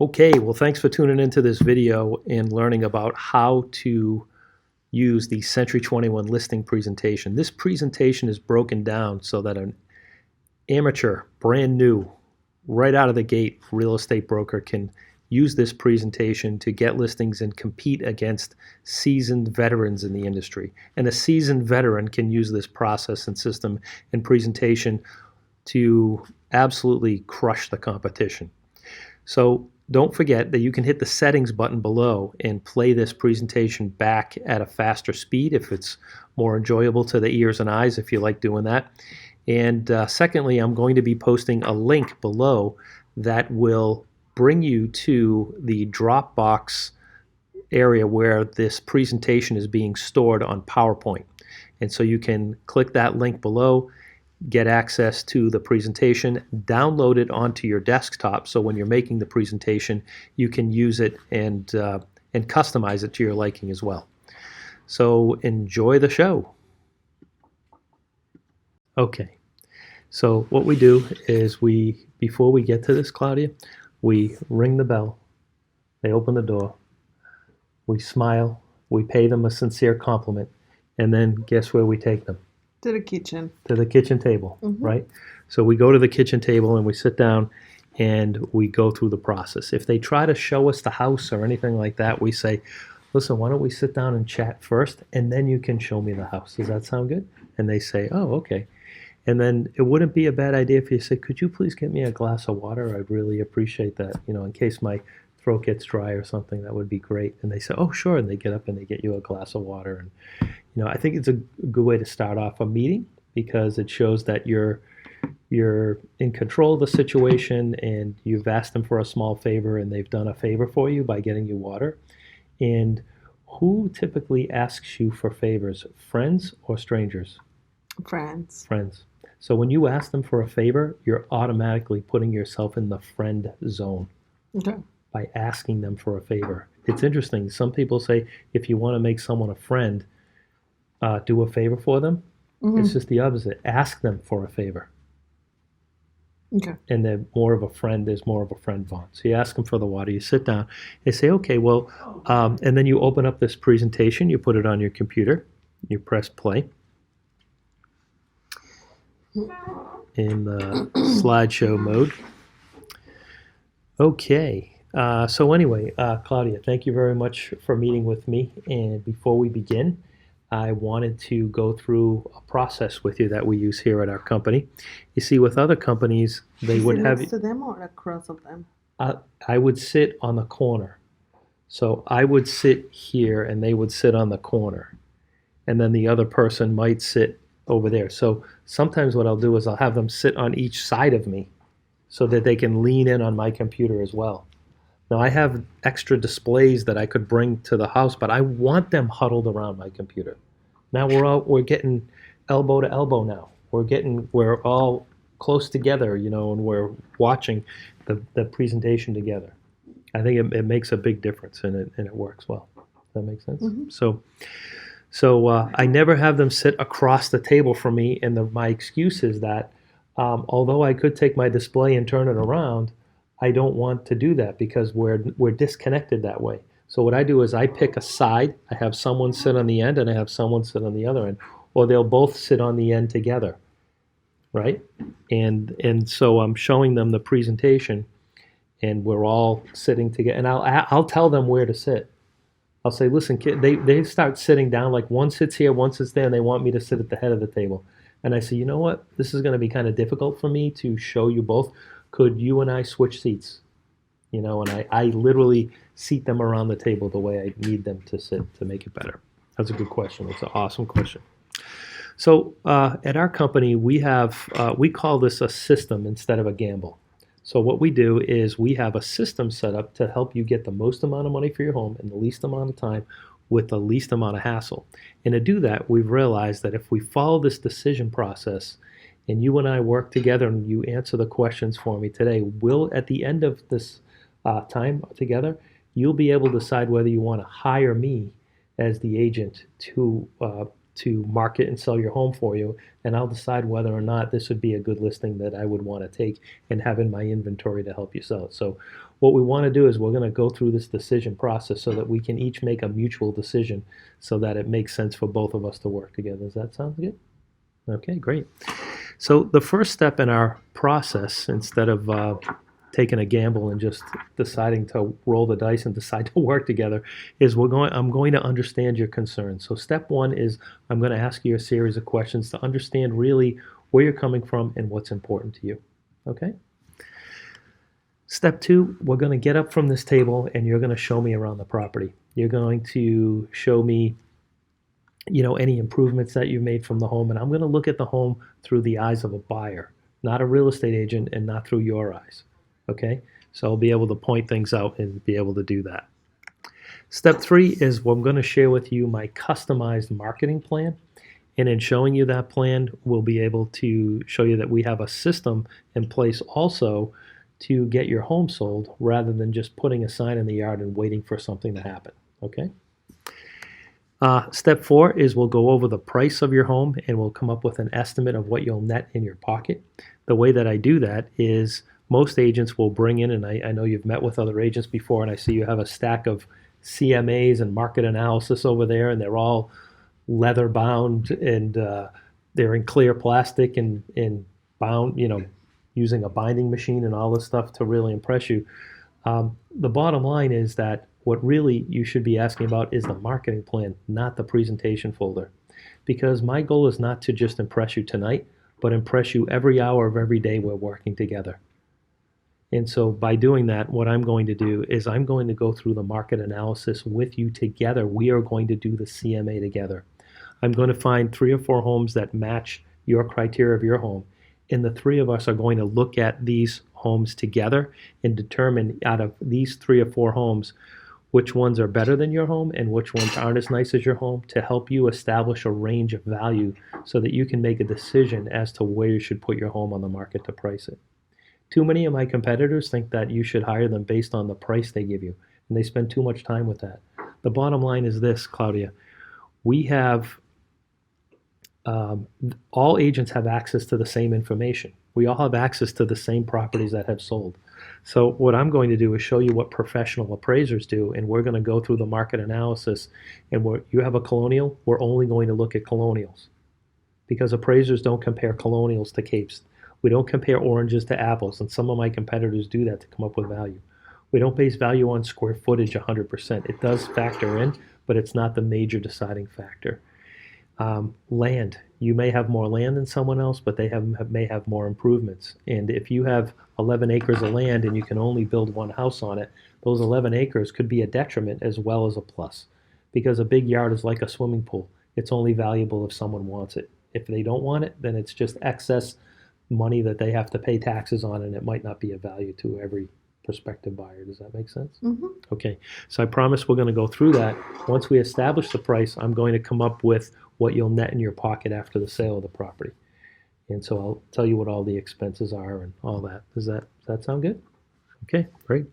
Okay, well, thanks for tuning into this video and learning about how to use the Century 21 Listing Presentation. This presentation is broken down so that an amateur, brand new, right out of the gate real estate broker can use this presentation to get listings and compete against seasoned veterans in the industry. And a seasoned veteran can use this process and system and presentation to absolutely crush the competition. So don't forget that you can hit the settings button below and play this presentation back at a faster speed if it's more enjoyable to the ears and eyes, if you like doing that. And secondly, I'm going to be posting a link below that will bring you to the Dropbox area where this presentation is being stored on PowerPoint. And so you can click that link below, get access to the presentation, download it onto your desktop, so when you're making the presentation, you can use it and customize it to your liking as well. So enjoy the show. Okay, so what we do is before we get to this, Claudia, we ring the bell, they open the door, we smile, we pay them a sincere compliment, and then guess where we take them? To the kitchen. To the kitchen table, right? So we go to the kitchen table and we sit down and we go through the process. If they try to show us the house or anything like that, we say, listen, why don't we sit down and chat first and then you can show me the house. Does that sound good? And they say, oh, okay. And then it wouldn't be a bad idea if you say, could you please get me a glass of water? I'd really appreciate that, in case my throat gets dry or something, that would be great. And they say, oh, sure. And they get up and they get you a glass of water. And I think it's a good way to start off a meeting because it shows that you're in control of the situation and you've asked them for a small favor and they've done a favor for you by getting you water. And who typically asks you for favors, friends or strangers? Friends. Friends. So when you ask them for a favor, you're automatically putting yourself in the friend zone. Okay. By asking them for a favor. It's interesting. Some people say if you want to make someone a friend, do a favor for them. It's just the opposite. Ask them for a favor. Okay. And they're more of a friend. There's more of a friend bond. So you ask them for the water. You sit down. They say, okay, well, and then you open up this presentation. You put it on your computer. You press play. In the slideshow mode. Okay. So anyway, Claudia, thank you very much for meeting with me. And before we begin, I wanted to go through a process with you that we use here at our company. You see, with other companies, they would have... next to them or across of them? I would sit on the corner. So I would sit here and they would sit on the corner. And then the other person might sit over there. So sometimes what I'll do is I'll have them sit on each side of me so that they can lean in on my computer as well. Now, I have extra displays that I could bring to the house, but I want them huddled around my computer. Now we're getting elbow to elbow now. We're all close together, and we're watching the presentation together. I think it makes a big difference and it works well. Does that make sense? So I never have them sit across the table from me, and my excuse is that although I could take my display and turn it around, I don't want to do that because we're disconnected that way. So what I do is I pick a side. I have someone sit on the end and I have someone sit on the other end, or they'll both sit on the end together, right? And so I'm showing them the presentation, and we're all sitting together. And I'll tell them where to sit. I'll say, listen, kid, they start sitting down, like one sits here, one sits there, and they want me to sit at the head of the table. And I say, you know what? This is going to be kind of difficult for me to show you both. Could you and I switch seats? And I literally seat them around the table the way I need them to sit to make it better. That's a good question. That's an awesome question. So at our company, we call this a system instead of a gamble. So what we do is we have a system set up to help you get the most amount of money for your home in the least amount of time with the least amount of hassle. And to do that, we've realized that if we follow this decision process and you and I work together and you answer the questions for me today, at the end of this time together, you'll be able to decide whether you want to hire me as the agent to market and sell your home for you, and I'll decide whether or not this would be a good listing that I would want to take and have in my inventory to help you sell it. So what we want to do is we're going to go through this decision process so that we can each make a mutual decision so that it makes sense for both of us to work together. Does that sound good? Okay, great. So the first step in our process, instead of taking a gamble and just deciding to roll the dice and decide to work together, is I'm going to understand your concerns. So step one is I'm going to ask you a series of questions to understand really where you're coming from and what's important to you. Okay? Step two, we're going to get up from this table and you're going to show me around the property. You're going to show me any improvements that you've made from the home, and I'm going to look at the home through the eyes of a buyer, not a real estate agent, and not through your eyes. Okay? So I'll be able to point things out and be able to do that. Step three is I'm going to share with you my customized marketing plan. And in showing you that plan, we'll be able to show you that we have a system in place also to get your home sold rather than just putting a sign in the yard and waiting for something to happen. Okay? Step four is we'll go over the price of your home and we'll come up with an estimate of what you'll net in your pocket. The way that I do that is most agents will bring in, and I know you've met with other agents before, and I see you have a stack of CMAs and market analysis over there, and they're all leather bound and they're in clear plastic and bound, using a binding machine and all this stuff to really impress you. The bottom line is that what really you should be asking about is the marketing plan, not the presentation folder. Because my goal is not to just impress you tonight, but impress you every hour of every day we're working together. And so by doing that, what I'm going to do is I'm going to go through the market analysis with you together. We are going to do the CMA together. I'm going to find 3 or 4 homes that match your criteria of your home. And the 3 of us are going to look at these homes together and determine out of these 3 or 4 homes which ones are better than your home and which ones aren't as nice as your home, to help you establish a range of value so that you can make a decision as to where you should put your home on the market to price it. Too many of my competitors think that you should hire them based on the price they give you, and they spend too much time with that. The bottom line is this, Claudia. We have, all agents have access to the same information. We all have access to the same properties that have sold. So what I'm going to do is show you what professional appraisers do, and we're going to go through the market analysis. And you have a colonial, we're only going to look at colonials, because appraisers don't compare colonials to capes. We don't compare oranges to apples, and some of my competitors do that to come up with value. We don't base value on square footage 100%. It does factor in, but it's not the major deciding factor. Land. You may have more land than someone else, but they may have more improvements. And if you have 11 acres of land and you can only build 1 house on it, those 11 acres could be a detriment as well as a plus. Because a big yard is like a swimming pool. It's only valuable if someone wants it. If they don't want it, then it's just excess money that they have to pay taxes on, and it might not be of value to every prospective buyer. Does that make sense? Mm-hmm. Okay, so I promise we're going to go through that. Once we establish the price, I'm going to come up with what you'll net in your pocket after the sale of the property. And so I'll tell you what all the expenses are and all that. Does that sound good? Okay, great.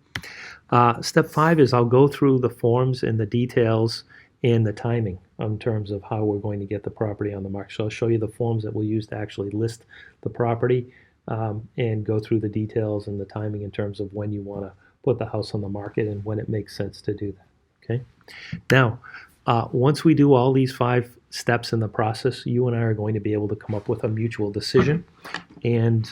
Step 5 is I'll go through the forms and the details and the timing in terms of how we're going to get the property on the market. So I'll show you the forms that we'll use to actually list the property, and go through the details and the timing in terms of when you want to put the house on the market and when it makes sense to do that. Okay. Now, once we do all these 5 steps in the process, you and I are going to be able to come up with a mutual decision. And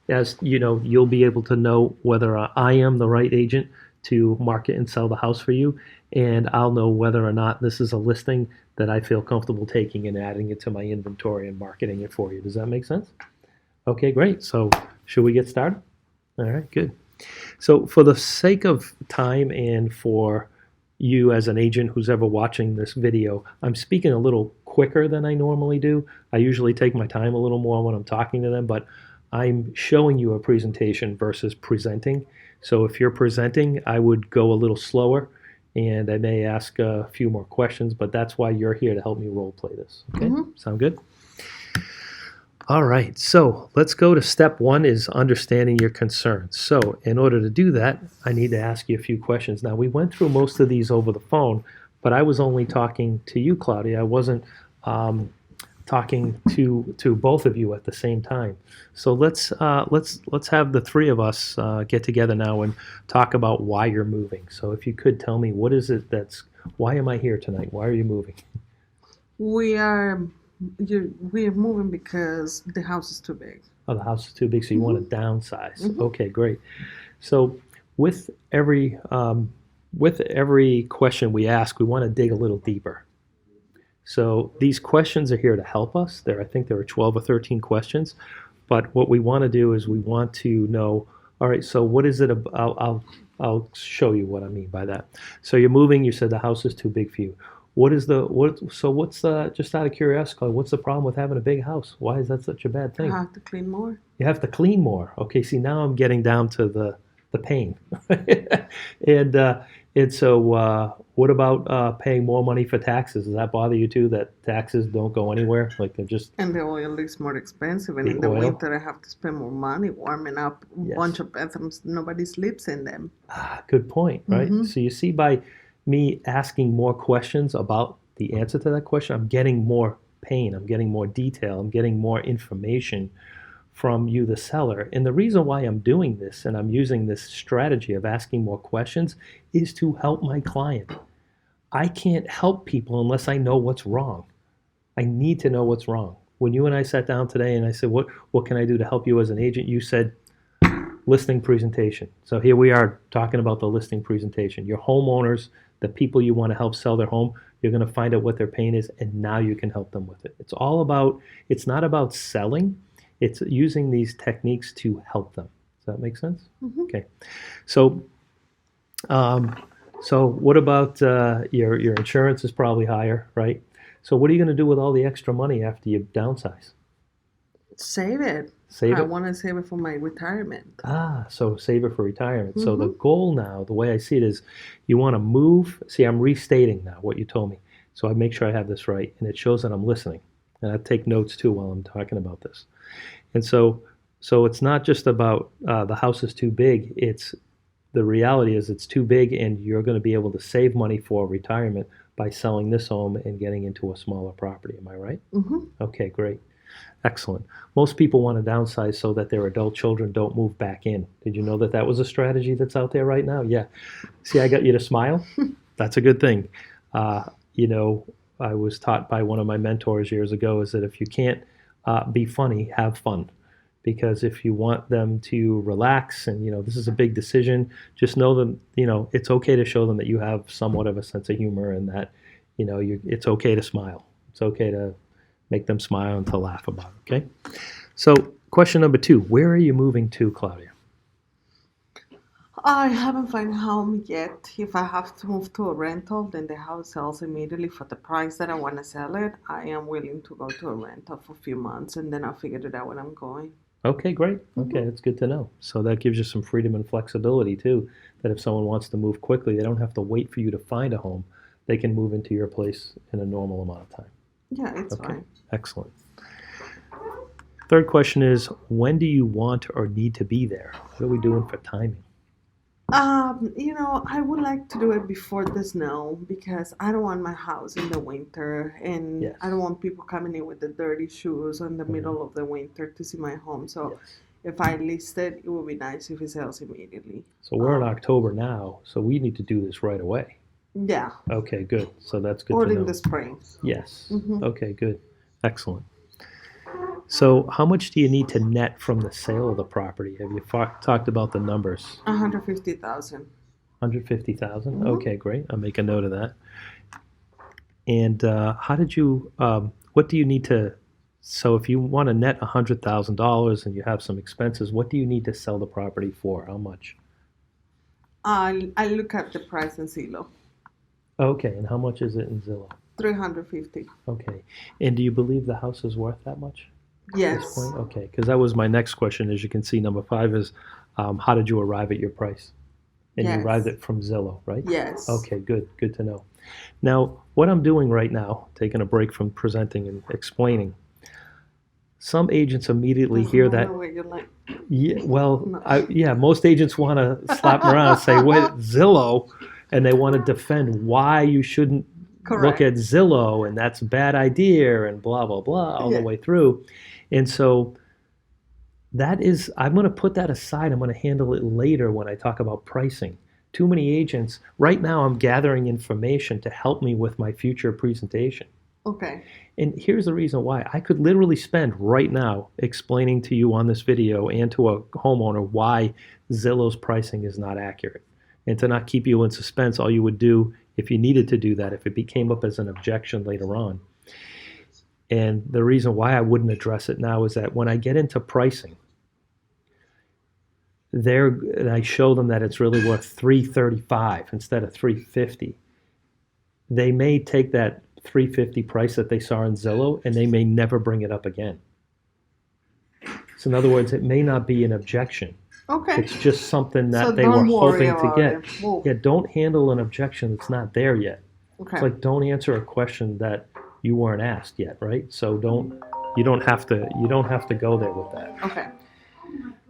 as you know, you'll be able to know whether I am the right agent to market and sell the house for you, and I'll know whether or not this is a listing that I feel comfortable taking and adding it to my inventory and marketing it for you. Does that make sense? Okay, great. So should we get started? All right, good. So for the sake of time and for you as an agent who's ever watching this video, I'm speaking a little quicker than I normally do. I usually take my time a little more when I'm talking to them, but I'm showing you a presentation versus presenting. So if you're presenting, I would go a little slower, and I may ask a few more questions, but that's why you're here to help me role play this. Okay, Sound good? All right, so let's go to step 1 is understanding your concerns. So in order to do that, I need to ask you a few questions. Now, we went through most of these over the phone, but I was only talking to you, Claudia. I wasn't talking to both of you at the same time. So let's have the three of us get together now and talk about why you're moving. So if you could tell me, what is it why am I here tonight? Why are you moving? We are we're moving because the house is too big. Oh, the house is too big, so you want to downsize. Mhm. Okay, great. So with every question we ask, we want to dig a little deeper. So these questions are here to help us. I think there are 12 or 13 questions. But what we want to do is we want to know, all right, so what is it about? I'll show you what I mean by that. So you're moving, you said the house is too big for you. What's the, just out of curiosity, what's the problem with having a big house? Why is that such a bad I thing? have to clean more. You have to clean more. Okay, see, now I'm getting down to the pain. And so what about paying more money for taxes? Does that bother you too, that taxes don't go anywhere? Like they're just And the oil is more expensive, and the in the oil? winter I have to spend more money warming up a Yes. bunch of bathrooms. Nobody sleeps in them. Good point, right? Mhm. So you see, by me asking more questions about the answer to that question, I'm getting more pain, I'm getting more detail, I'm getting more information from you, the seller. And the reason why I'm doing this and I'm using this strategy of asking more questions is to help my client. I can't help people unless I know what's wrong. I need to know what's wrong. When you and I sat down today and I said, what can I do to help you as an agent? You said, listing presentation. So here we are talking about the listing presentation. Your homeowners, the people you want to help sell their home, you're going to find out what their pain is, and now you can help them with it. It's not about selling, it's using these techniques to help them. Does that make sense? Mhm. Okay. So, what about your insurance is probably higher, right? So what are you going to do with all the extra money after you downsize? Save it. Save I it? want to save it for my retirement. So save it for retirement. So the Mhm. goal now, the way I see it is you want to move. See, I'm restating now what you told me. So I make sure I have this right. And it shows that I'm listening. And I take notes too while I'm talking about this. And so it's not just about the house is too big. The reality is it's too big and you're going to be able to save money for retirement by selling this home and getting into a smaller property. Am I right? Mhm. Okay, great. Excellent. Most people want to downsize so that their adult children don't move back in. Did you know that was a strategy that's out there right now? Yeah. See, I got you to smile. That's a good thing. Uh, you know, I was taught by one of my mentors years ago is that if you can't be funny, have fun. Because if you want them to relax and, this is a big decision, just know them, it's okay to show them that you have somewhat of a sense of humor and that, it's okay to smile. It's okay to make them smile and to laugh about it, okay? So question number 2, where are you moving to, Claudia? I haven't found a home yet. If I have to move to a rental, then the house sells immediately for the price that I want to sell it. I am willing to go to a rental for a few months, and then I'll figure it out when I'm going. Okay, great. Okay, that's good to know. So that gives you some freedom and flexibility too, that if someone wants to move quickly, they don't have to wait for you to find a home. They can move into your place in a normal amount of time. Yeah, it's Okay, fine. excellent. Third question is, when do you want or need to be there? What are we doing for timing? I would like to do it before the snow because I don't want my house in the winter, and Yes. I don't want people coming in with the dirty shoes in the Mhm. middle of the winter to see my home. So Yes. if I list it, it would be nice if it sells immediately. So we're in Um, October now, so we need to do this right away. Yeah, Okay, good. So that's good or to in know. the spring. Yes. Mhm. Okay, good. Excellent. So how much do you need to net from the sale of the property? Have you talked about the numbers? 150,000. 150,000? Mhm. Okay, great. I'll make a note of that. And what do you need to, so if you want to net $100,000 and you have some expenses, what do you need to sell the property for? How much? I look at the price in Zillow. Okay, and how much is it in Zillow? 350. Okay. And do you believe the house is worth that much at this Yes. point? Okay, because that was my next question. As you can see, number 5 is how did you arrive at your price? And you arrived Yes. at from Zillow, right? Yes. Okay, good. Good to know. Now, what I'm doing right now, taking a break from presenting and explaining, some agents immediately There's hear no that. way you're like, Yeah, well, no. most agents want to slap them around and say, "What Zillow," and they want to defend why you shouldn't look Correct. at Zillow and that's a bad idea and blah, blah, blah all the Yeah. way through. And so that is, I'm going to put that aside. I'm going to handle it later when I talk about pricing. Too many agents, right now I'm gathering information to help me with my future presentation. Okay. And here's the reason why. I could literally spend right now explaining to you on this video and to a homeowner why Zillow's pricing is not accurate. And to not keep you in suspense, all you would do if you needed to do that, if it became up as an objection later on. And the reason why I wouldn't address it now is that when I get into pricing, and I show them that it's really worth $335 instead of $350. They may take that $350 price that they saw in Zillow and they may never bring it up again. So in other words, it may not be an objection. Okay. It's just something that So they were don't worry hoping to about get. it. Well, Yeah, don't handle an objection that's not there yet. okay. It's like don't answer a question that you weren't asked yet, right? So you don't have to go there with that. Okay.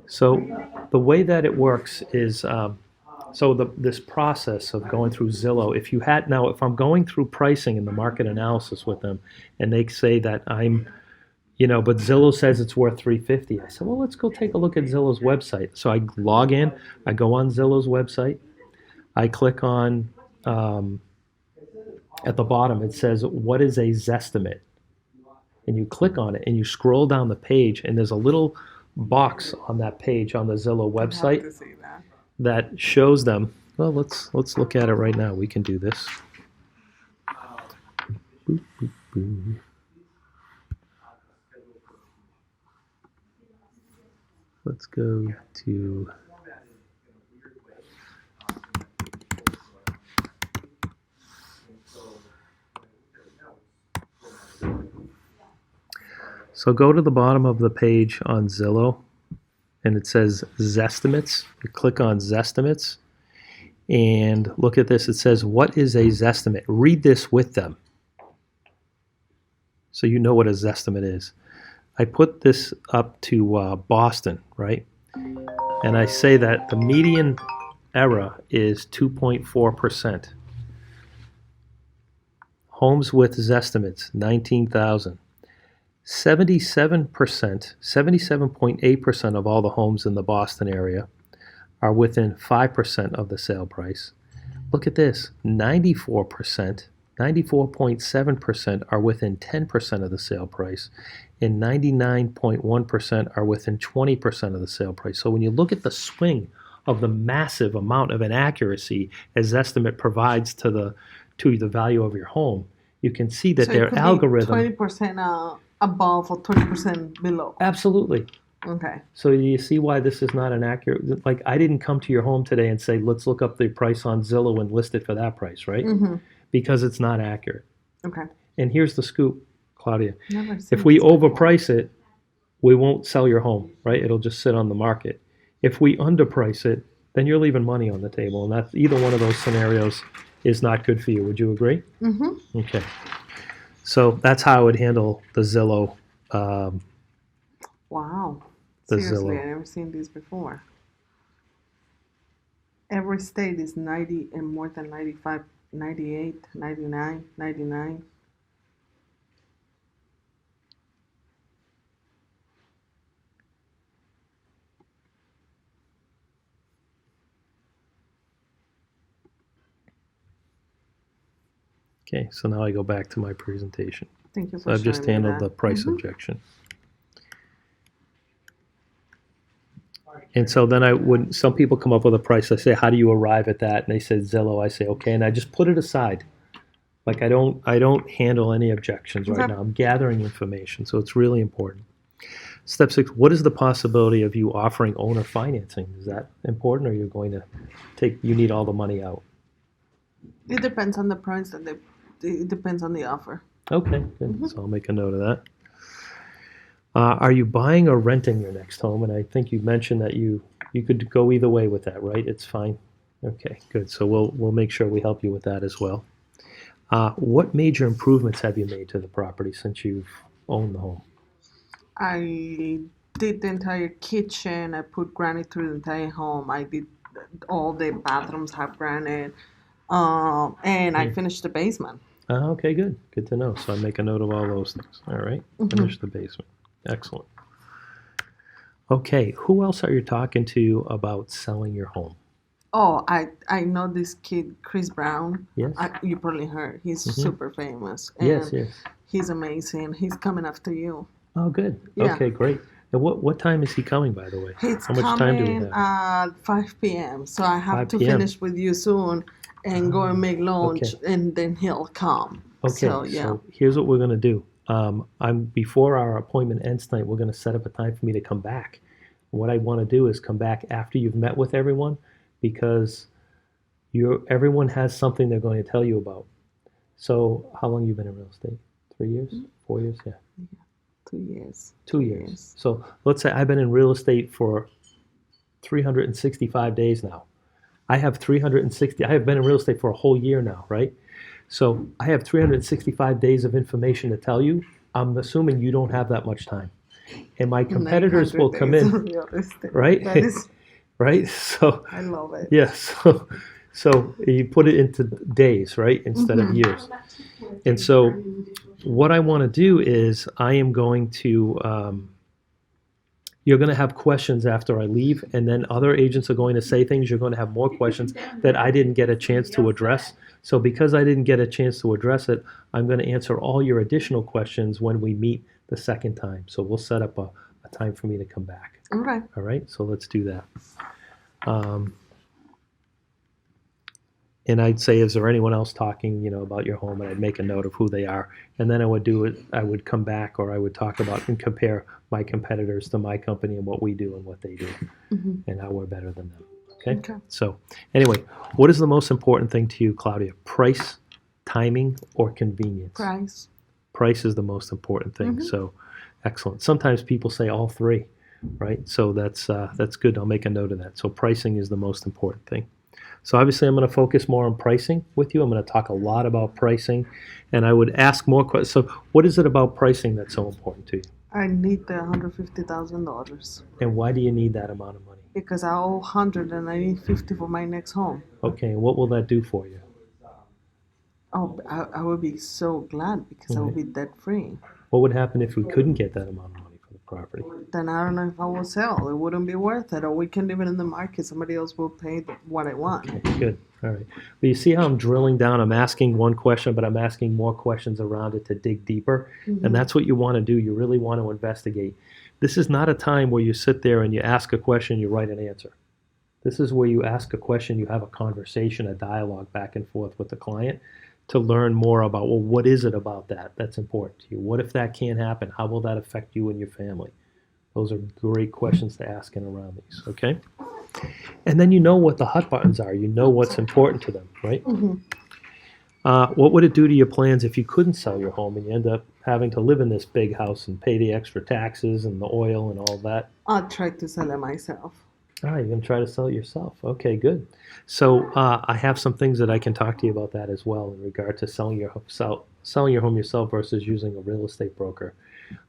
So the way that it works is this process of going through Zillow. If I'm going through pricing and the market analysis with them, and they say that but Zillow says it's worth $350. I said, well, let's go take a look at Zillow's website. So I log in, I go on Zillow's website, I click on at the bottom it says what is a Zestimate, and you click on it and you scroll down the page and there's a little box on that page on the Zillow I have website to see that. that shows them. Well, let's look at it right now. We can do this. Boop, boop, boop. Let's go to so go to the bottom of the page on Zillow and it says Zestimates. You click on Zestimates and look at this. It says, what is a Zestimate? Read this with them so you know what a Zestimate is. I put this up to Boston, right? And I say that the median error is 2.4%. Homes with Zestimates, 19,000. 77.8% of all the homes in the Boston area are within 5% of the sale price. Look at this, 94.7% are within 10% of the sale price, and 99.1% are within 20% of the sale price. So when you look at the swing of the massive amount of inaccuracy as Zestimate provides to the value of your home, you can see that So their it could algorithm... be 20% above or 20% below. Absolutely. Okay. So you see why this is not an accurate... Like, I didn't come to your home today and say, let's look up the price on Zillow and list it for that price, right? Mm-hmm. Because it's not accurate. Okay. And here's the scoop, Claudia. Never seen If we this before. overprice it, we won't sell your home, right? It'll just sit on the market. If we underprice it, then you're leaving money on the table. And that's either one of those scenarios is not good for you. Would you agree? Mm-hmm. Okay. So that's how I would handle the Zillow. Wow. The Seriously, Zillow. I've never seen this before. Every state is 90 and more than 95, 98, 99, 99. Okay, so now I go back to my presentation. Thank you for So I've just showing me handled that. the price Mhm. objection. And so then some people come up with a price. I say, how do you arrive at that? And they said Zillow. I say, okay, and I just put it aside. Like I don't handle any objections right Okay. now. I'm gathering information, so it's really important. Step 6, what is the possibility of you offering owner financing? Is that important, or you're going to you need all the money out? It depends on the price it depends on the offer. Okay, good. So I'll make a note of that. Are you buying or renting your next home? And I think you mentioned that you could go either way with that, right? It's fine. Okay, good. So we'll make sure we help you with that as well. What major improvements have you made to the property since you've owned the home? I did the entire kitchen. I put granite through the entire home. I did all the bathrooms have granite. And I finished the basement. Okay, good. Good to know. So I make a note of all those things. All right. Finish the basement. Excellent. Okay, who else are you talking to about selling your home? Oh, I know this kid, Chris Brown. Yes. You probably heard. He's super famous. Yes, And yes. he's amazing. He's coming after you. Oh, good. Yeah. Okay, great. And what time is he coming, by the way? He's How much time do we coming have? at 5 p.m. So I have 5 to p.m. finish with you soon and go and make lunch, Okay. and then he'll come. Okay, So, yeah. so here's what we're going to do. I'm before our appointment ends tonight, we're going to set up a time for me to come back. What I want to do is come back after you've met with everyone, because everyone has something they're going to tell you about. So how long you been in real estate? 3 years? 4 years? Yeah. 2 years. 2 years. So let's say I've been in real estate for 365 days now. I have been in real estate for a whole year now, right? So I have 365 days of information to tell you. I'm assuming you don't have that much time. And my competitors will come in, right? That is, right? So I love it. yes. So you put it into days, right, instead of years. And so what I want to do is I am going to, you're going to have questions after I leave, and then other agents are going to say things. You're going to have more questions that I didn't get a chance to address. So because I didn't get a chance to address it, I'm going to answer all your additional questions when we meet the second time. So we'll set up a time for me to come back. Okay. All right, so let's do that. And I'd say, is there anyone else talking, about your home? And I'd make a note of who they are. And then I would come back, or I would talk about and compare my competitors to my company and what we do and what they do and how we're better than them. Okay? So anyway, what is the most important thing to you, Claudia? Price, timing, or convenience? Price. Price is the most important thing. So excellent. Sometimes people say all three, right? So that's good. I'll make a note of that. So pricing is the most important thing. So obviously I'm going to focus more on pricing with you. I'm going to talk a lot about pricing, and I would ask more questions. So what is it about pricing that's so important to you? I need the $150,000 And why do you need that amount of money? because I owe 100 and I need 50 for my next home. Okay, and what will that do for you? Oh, I would be so glad because I would be debt free. What would happen if we couldn't get that amount of money for the property? Then I don't know if I will sell. It wouldn't be worth it, or we can leave it in the market. Somebody else will pay what I want. Okay, good. All right. But you see how I'm drilling down? I'm asking one question, but I'm asking more questions around it to dig deeper. And that's what you want to do. You really want to investigate. This is not a time where you sit there and you ask a question, you write an answer. This is where you ask a question, you have a conversation, a dialogue back and forth with the client to learn more about, well, what is it about that that's important to you? What if that can't happen? How will that affect you and your family? Those are great questions to ask in around these, okay? And then you know what the hot buttons are. You know what's important to them, right? What would it do to your plans if you couldn't sell your home and you end up having to live in this big house and pay the extra taxes and the oil and all that? I'll try to sell it myself. You're going to try to sell it yourself. Okay, good. So I have some things that I can talk to you about that as well in regard to selling your home yourself versus using a real estate broker.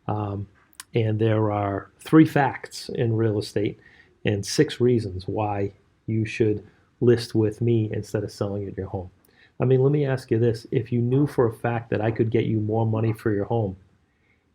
And there are 3 facts in real estate and 6 reasons why you should list with me instead of selling at your home. I mean, let me ask you this. If you knew for a fact that I could get you more money for your home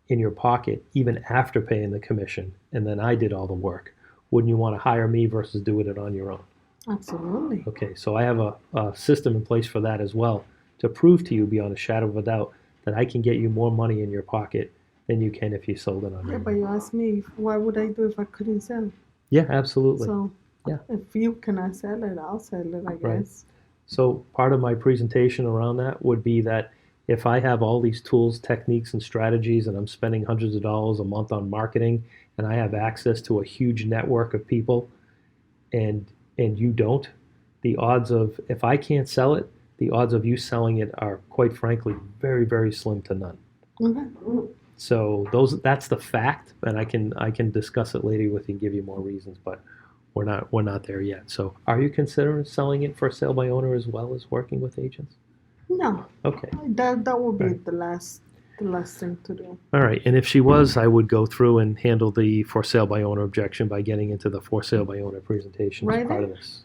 in your pocket, even after paying the commission, and then I did all the work, wouldn't you want to hire me versus doing it on your own? Absolutely. Okay, so I have a system in place for that as well, to prove to you beyond a shadow of a doubt that I can get you more money in your pocket than you can if you sold it on your Yeah, own. but you asked me, what would I do if I couldn't sell? Yeah, absolutely. So, Yeah. if you cannot sell it, I'll sell it, I Right. guess. So part of my presentation around that would be that if I have all these tools, techniques, and strategies, and I'm spending hundreds of dollars a month on marketing, and I have access to a huge network of people, and you don't, the odds of, if I can't sell it, the odds of you selling it are, quite frankly, very, very slim to none. Okay. So that's the fact, and I can discuss it later with you and give you more reasons, but we're not there yet. So are you considering selling it for sale by owner as well as working with agents? No, Okay. that would be Right. the last thing to do. All right. And if she was, I would go through and handle the for sale by owner objection by getting into the for sale by owner presentation as Right part of there? this.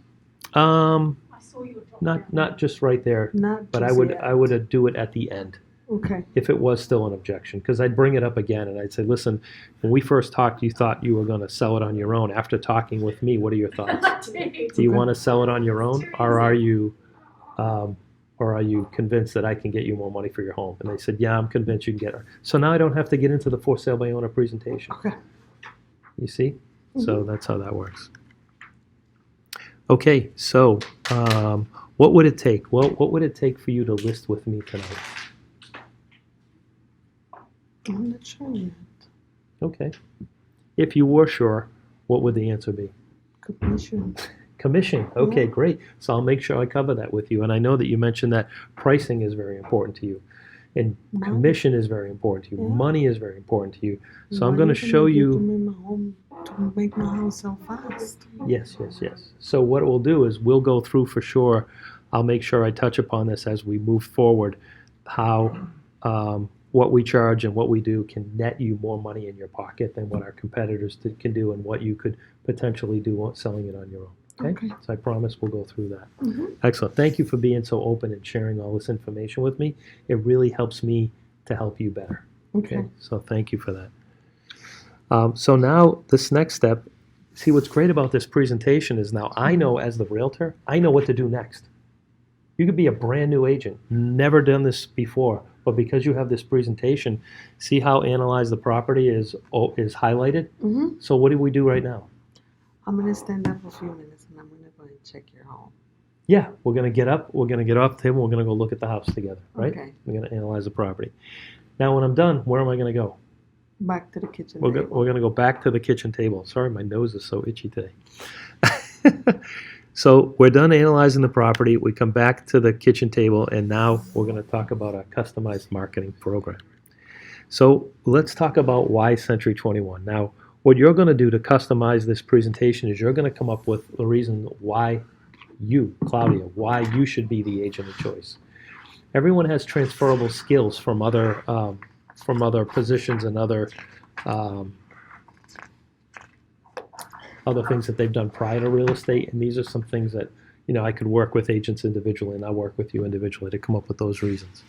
I saw you were dropping Not just right there, Not but just yet. I would do it at the end Okay. if it was still an objection, because I'd bring it up again and I'd say, listen, when we first talked, you thought you were going to sell it on your own. After talking with me, what are your thoughts? Do you want to sell it on your own, or are you convinced that I can get you more money for your home? And they said, yeah, I'm convinced you can get it. So now I don't have to get into the for sale by owner presentation. Okay. You see? So that's how that works. Okay, so what would it take? Well, what would it take for you to list with me tonight? I'm not sure yet. Okay. If you were sure, what would the answer be? Commission. Commission. Okay, Yeah. great. So I'll make sure I cover that with you. And I know that you mentioned that pricing is very important to you. And Money. commission is very important to you. Yeah. Money is very important to you. So I'm Money going to can show make it you. to make my house sell fast. Yes. So what we'll do is we'll go through for sure. I'll make sure I touch upon this as we move forward, how what we charge and what we do can net you more money in your pocket than what our competitors can do, and what you could potentially do selling it on your own. Okay? So I promise we'll go through that. Excellent. Thank you for being so open and sharing all this information with me. It really helps me to help you better. Okay. So thank you for that. So now this next step, see what's great about this presentation is now I know as the realtor, I know what to do next. You could be a brand new agent, never done this before, but because you have this presentation, see how analyze the property is highlighted? So what do we do right now? I'm going to stand up for a few minutes and I'm going to go and check your home. Yeah, we're going to get up, we're going to get off the table, we're going to go look at the house together, right? Okay. We're going to analyze the property. Now when I'm done, where am I going to go? Back to the kitchen We're table. going to go back to the kitchen table. Sorry, my nose is so itchy today. So we're done analyzing the property. We come back to the kitchen table, and now we're going to talk about a customized marketing program. So let's talk about why Century 21. Now, what you're going to do to customize this presentation is you're going to come up with the reason why you, Claudia, why you should be the agent of choice. Everyone has transferable skills from other positions and other things that they've done prior to real estate, and these are some things that I could work with agents individually, and I'll work with you individually to come up with those reasons.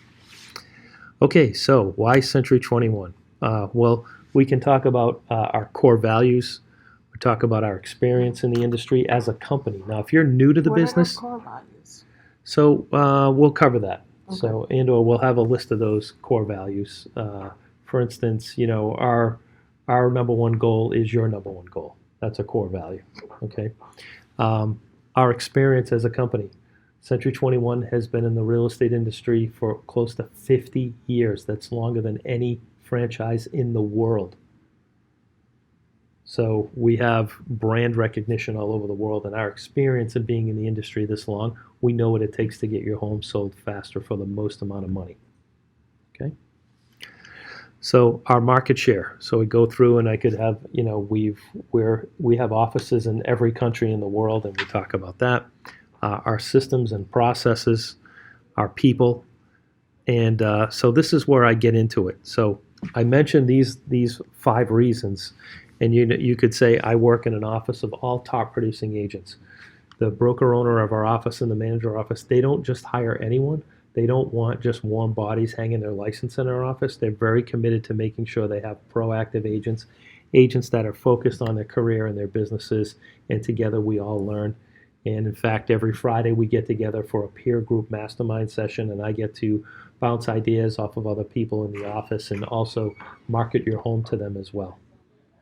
Okay, so why Century 21? Well, we can talk about our core values. We talk about our experience in the industry as a company. Now, if you're new to the What are business, core values? so we'll cover that. Okay. So and/or we'll have a list of those core values. For instance, our number one goal is your number one goal. That's a core value. Okay. Our experience as a company. Century 21 has been in the real estate industry for close to 50 years. That's longer than any franchise in the world. So we have brand recognition all over the world, and our experience in being in the industry this long, we know what it takes to get your home sold faster for the most amount of money. Okay. So our market share. So we go through, and I could have, we have offices in every country in the world, and we talk about that. Our systems and processes, our people, and so this is where I get into it. So I mentioned these 5 reasons, and you could say I work in an office of all top producing agents. The broker owner of our office and the manager office, they don't just hire anyone. They don't want just warm bodies hanging their license in our office. They're very committed to making sure they have proactive agents that are focused on their career and their businesses, and together we all learn. And in fact, every Friday we get together for a peer group mastermind session, and I get to bounce ideas off of other people in the office and also market your home to them as well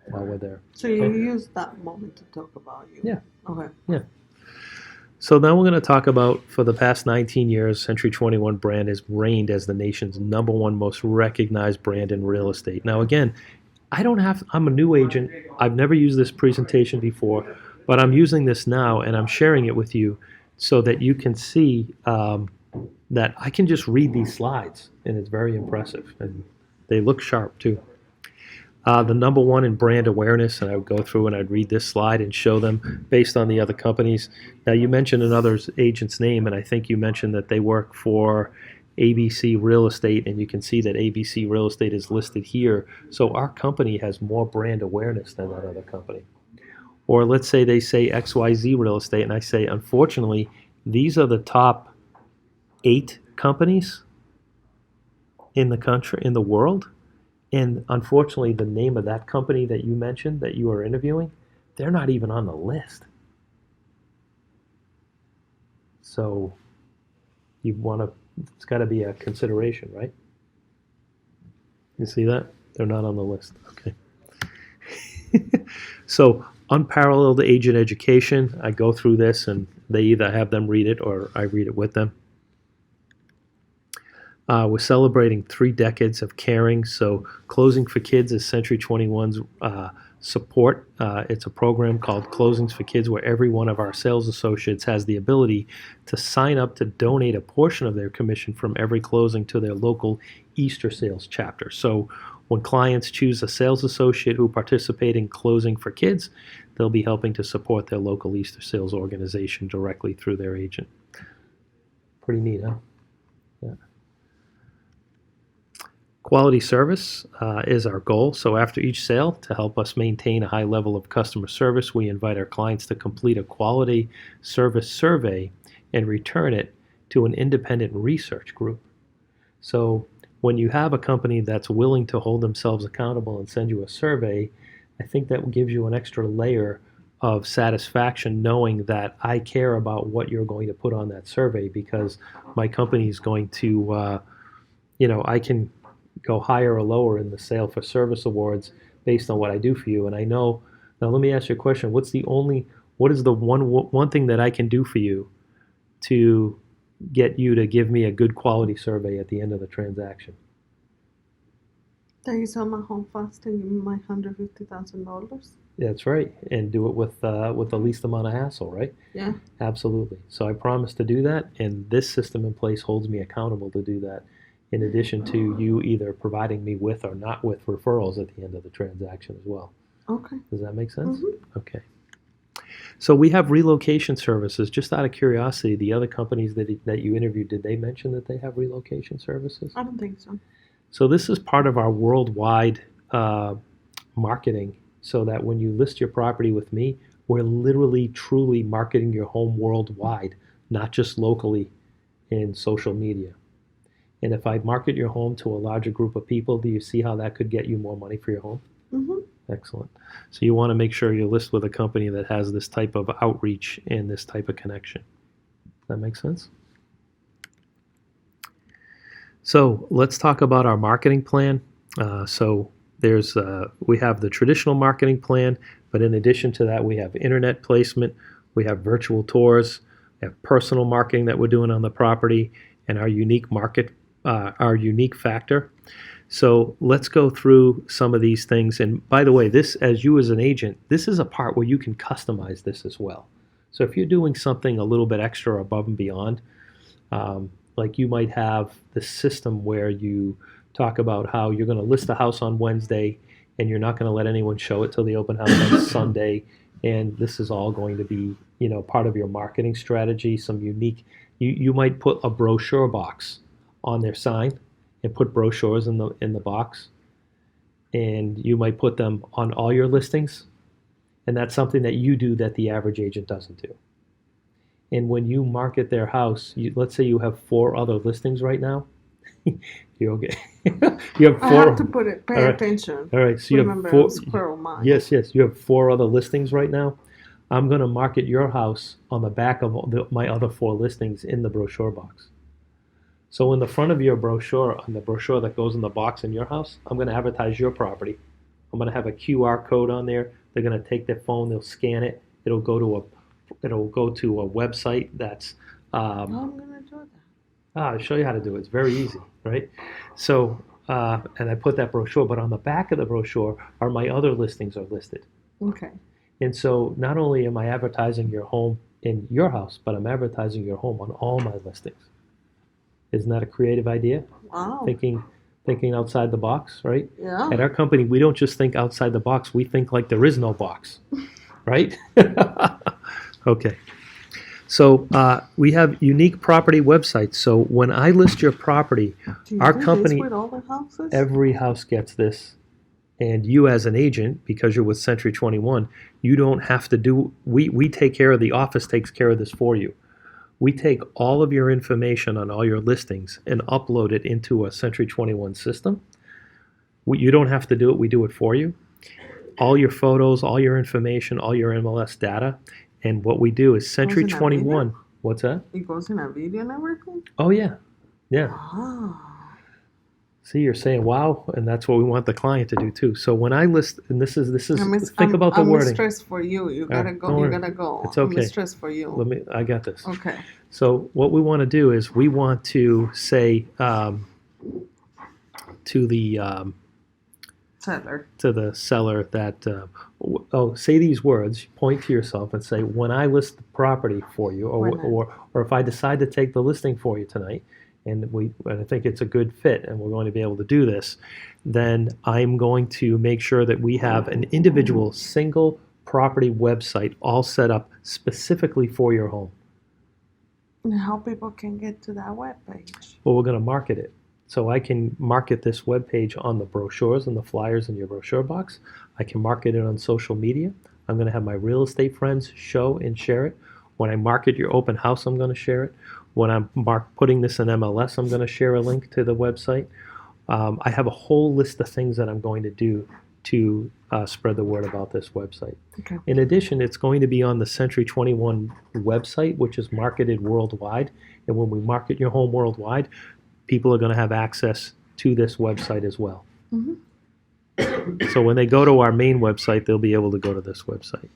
while we're there. So you use that moment to talk about you. Yeah. Okay. Yeah. So now we're going to talk about, for the past 19 years, Century 21 brand has reigned as the nation's number one most recognized brand in real estate. Now again, I'm a new agent. I've never used this presentation before, but I'm using this now, and I'm sharing it with you so that you can see that I can just read these slides, and it's very impressive, and they look sharp too. The number one in brand awareness, and I would go through and I'd read this slide and show them based on the other companies. Now, you mentioned another agent's name, and I think you mentioned that they work for ABC Real Estate, and you can see that ABC Real Estate is listed here. So our company has more brand awareness than that other company. Or let's say they say XYZ Real Estate, and I say, unfortunately, these are the top 8 companies in the country, in the world. And unfortunately, the name of that company that you mentioned that you are interviewing, they're not even on the list. So you want to, it's got to be a consideration, right? You see that? They're not on the list. Okay. So unparalleled agent education. I go through this and they either have them read it or I read it with them. We're celebrating 3 decades of caring. So Closing for Kids is Century 21's support. It's a program called Closings for Kids where every one of our sales associates has the ability to sign up to donate a portion of their commission from every closing to their local Easter sales chapter. So when clients choose a sales associate who participate in Closing for Kids, they'll be helping to support their local Easter sales organization directly through their agent. Pretty neat, huh? Yeah. Quality service is our goal. So after each sale, to help us maintain a high level of customer service, we invite our clients to complete a quality service survey and return it to an independent research group. So when you have a company that's willing to hold themselves accountable and send you a survey, I think that gives you an extra layer of satisfaction knowing that I care about what you're going to put on that survey because my company is going to, I can go higher or lower in the sale for service awards based on what I do for you. And I know, now let me ask you a question. What is the one thing that I can do for you to get you to give me a good quality survey at the end of the transaction? That you sell my home fast and give me my $150,000. That's right, and do it with the least amount of hassle, right? Yeah. Absolutely. So I promise to do that, and this system in place holds me accountable to do that. In addition to you either providing me with or not with referrals at the end of the transaction as well. Okay. Does that make sense? Mm-hmm. Okay. So we have relocation services. Just out of curiosity, the other companies that you interviewed, did they mention that they have relocation services? I don't think so. So this is part of our worldwide marketing, so that when you list your property with me, we're literally, truly marketing your home worldwide, not just locally in social media. And if I market your home to a larger group of people, do you see how that could get you more money for your home? Mm-hmm. Excellent. So you want to make sure you list with a company that has this type of outreach and this type of connection. Does that make sense? So let's talk about our marketing plan. We have the traditional marketing plan, but in addition to that, we have internet placement, we have virtual tours, we have personal marketing that we're doing on the property, and our unique factor. So let's go through some of these things. And by the way, this, as you as an agent, this is a part where you can customize this as well. So if you're doing something a little bit extra above and beyond, like you might have the system where you talk about how you're going to list a house on Wednesday and you're not going to let anyone show it till the open house on Sunday. And this is all going to be, part of your marketing strategy. Some unique, you might put a brochure box on their sign and put brochures in the box. And you might put them on all your listings. And that's something that you do that the average agent doesn't do. And when you market their house, let's say you have 4 other listings right now. You're okay. You have 4. I have to pay All right. attention. All right, so you Remember, have 4. it was squirrel mind. Yes. You have 4 other listings right now. I'm going to market your house on the back of my other 4 listings in the brochure box. So in the front of your brochure, on the brochure that goes in the box in your house, I'm going to advertise your property. I'm going to have a QR code on there. They're going to take their phone, they'll scan it. It'll go to a website that's. I'm gonna do that. I'll show you how to do it. It's very easy, right? So, and I put that brochure, but on the back of the brochure are my other listings are listed. Okay. And so not only am I advertising your home in your house, but I'm advertising your home on all my listings. Isn't that a creative idea? Wow. Thinking outside the box, right? Yeah. At our company, we don't just think outside the box. We think like there is no box, right? Okay. So we have unique property websites. So when I list your property, Do you our do company, this with all the houses? every house gets this. And you as an agent, because you're with Century 21, you don't have to do, we take care of, the office takes care of this for you. We take all of your information on all your listings and upload it into a Century 21 system. You don't have to do it. We do it for you. All your photos, all your information, all your MLS data. And what we do is Century in a 21. video? What's that? It goes in a video and everything? Oh, yeah. Yeah. Oh. See, you're saying wow, and that's what we want the client to do too. So when I list, and this is think about the I'm wording. mistress for you. You gotta go. don't You worry. gotta go. It's I'm okay. mistress for you. I got this. Okay. So what we want to do is we want to say to the Seller. that say these words, point to yourself and say, when I list the property for you, or if I decide to take the listing for you tonight, and I think it's a good fit and we're going to be able to do this, then I'm going to make sure that we have an individual single property website all set up specifically for your home. And how people can get to that webpage? Well, we're going to market it. So I can market this webpage on the brochures and the flyers in your brochure box. I can market it on social media. I'm going to have my real estate friends show and share it. When I market your open house, I'm going to share it. When I'm putting this in MLS, I'm going to share a link to the website. I have a whole list of things that I'm going to do to spread the word about this website. Okay. In addition, it's going to be on the Century 21 website, which is marketed worldwide. And when we market your home worldwide, people are going to have access to this website as well. Mm-hmm. So when they go to our main website, they'll be able to go to this website.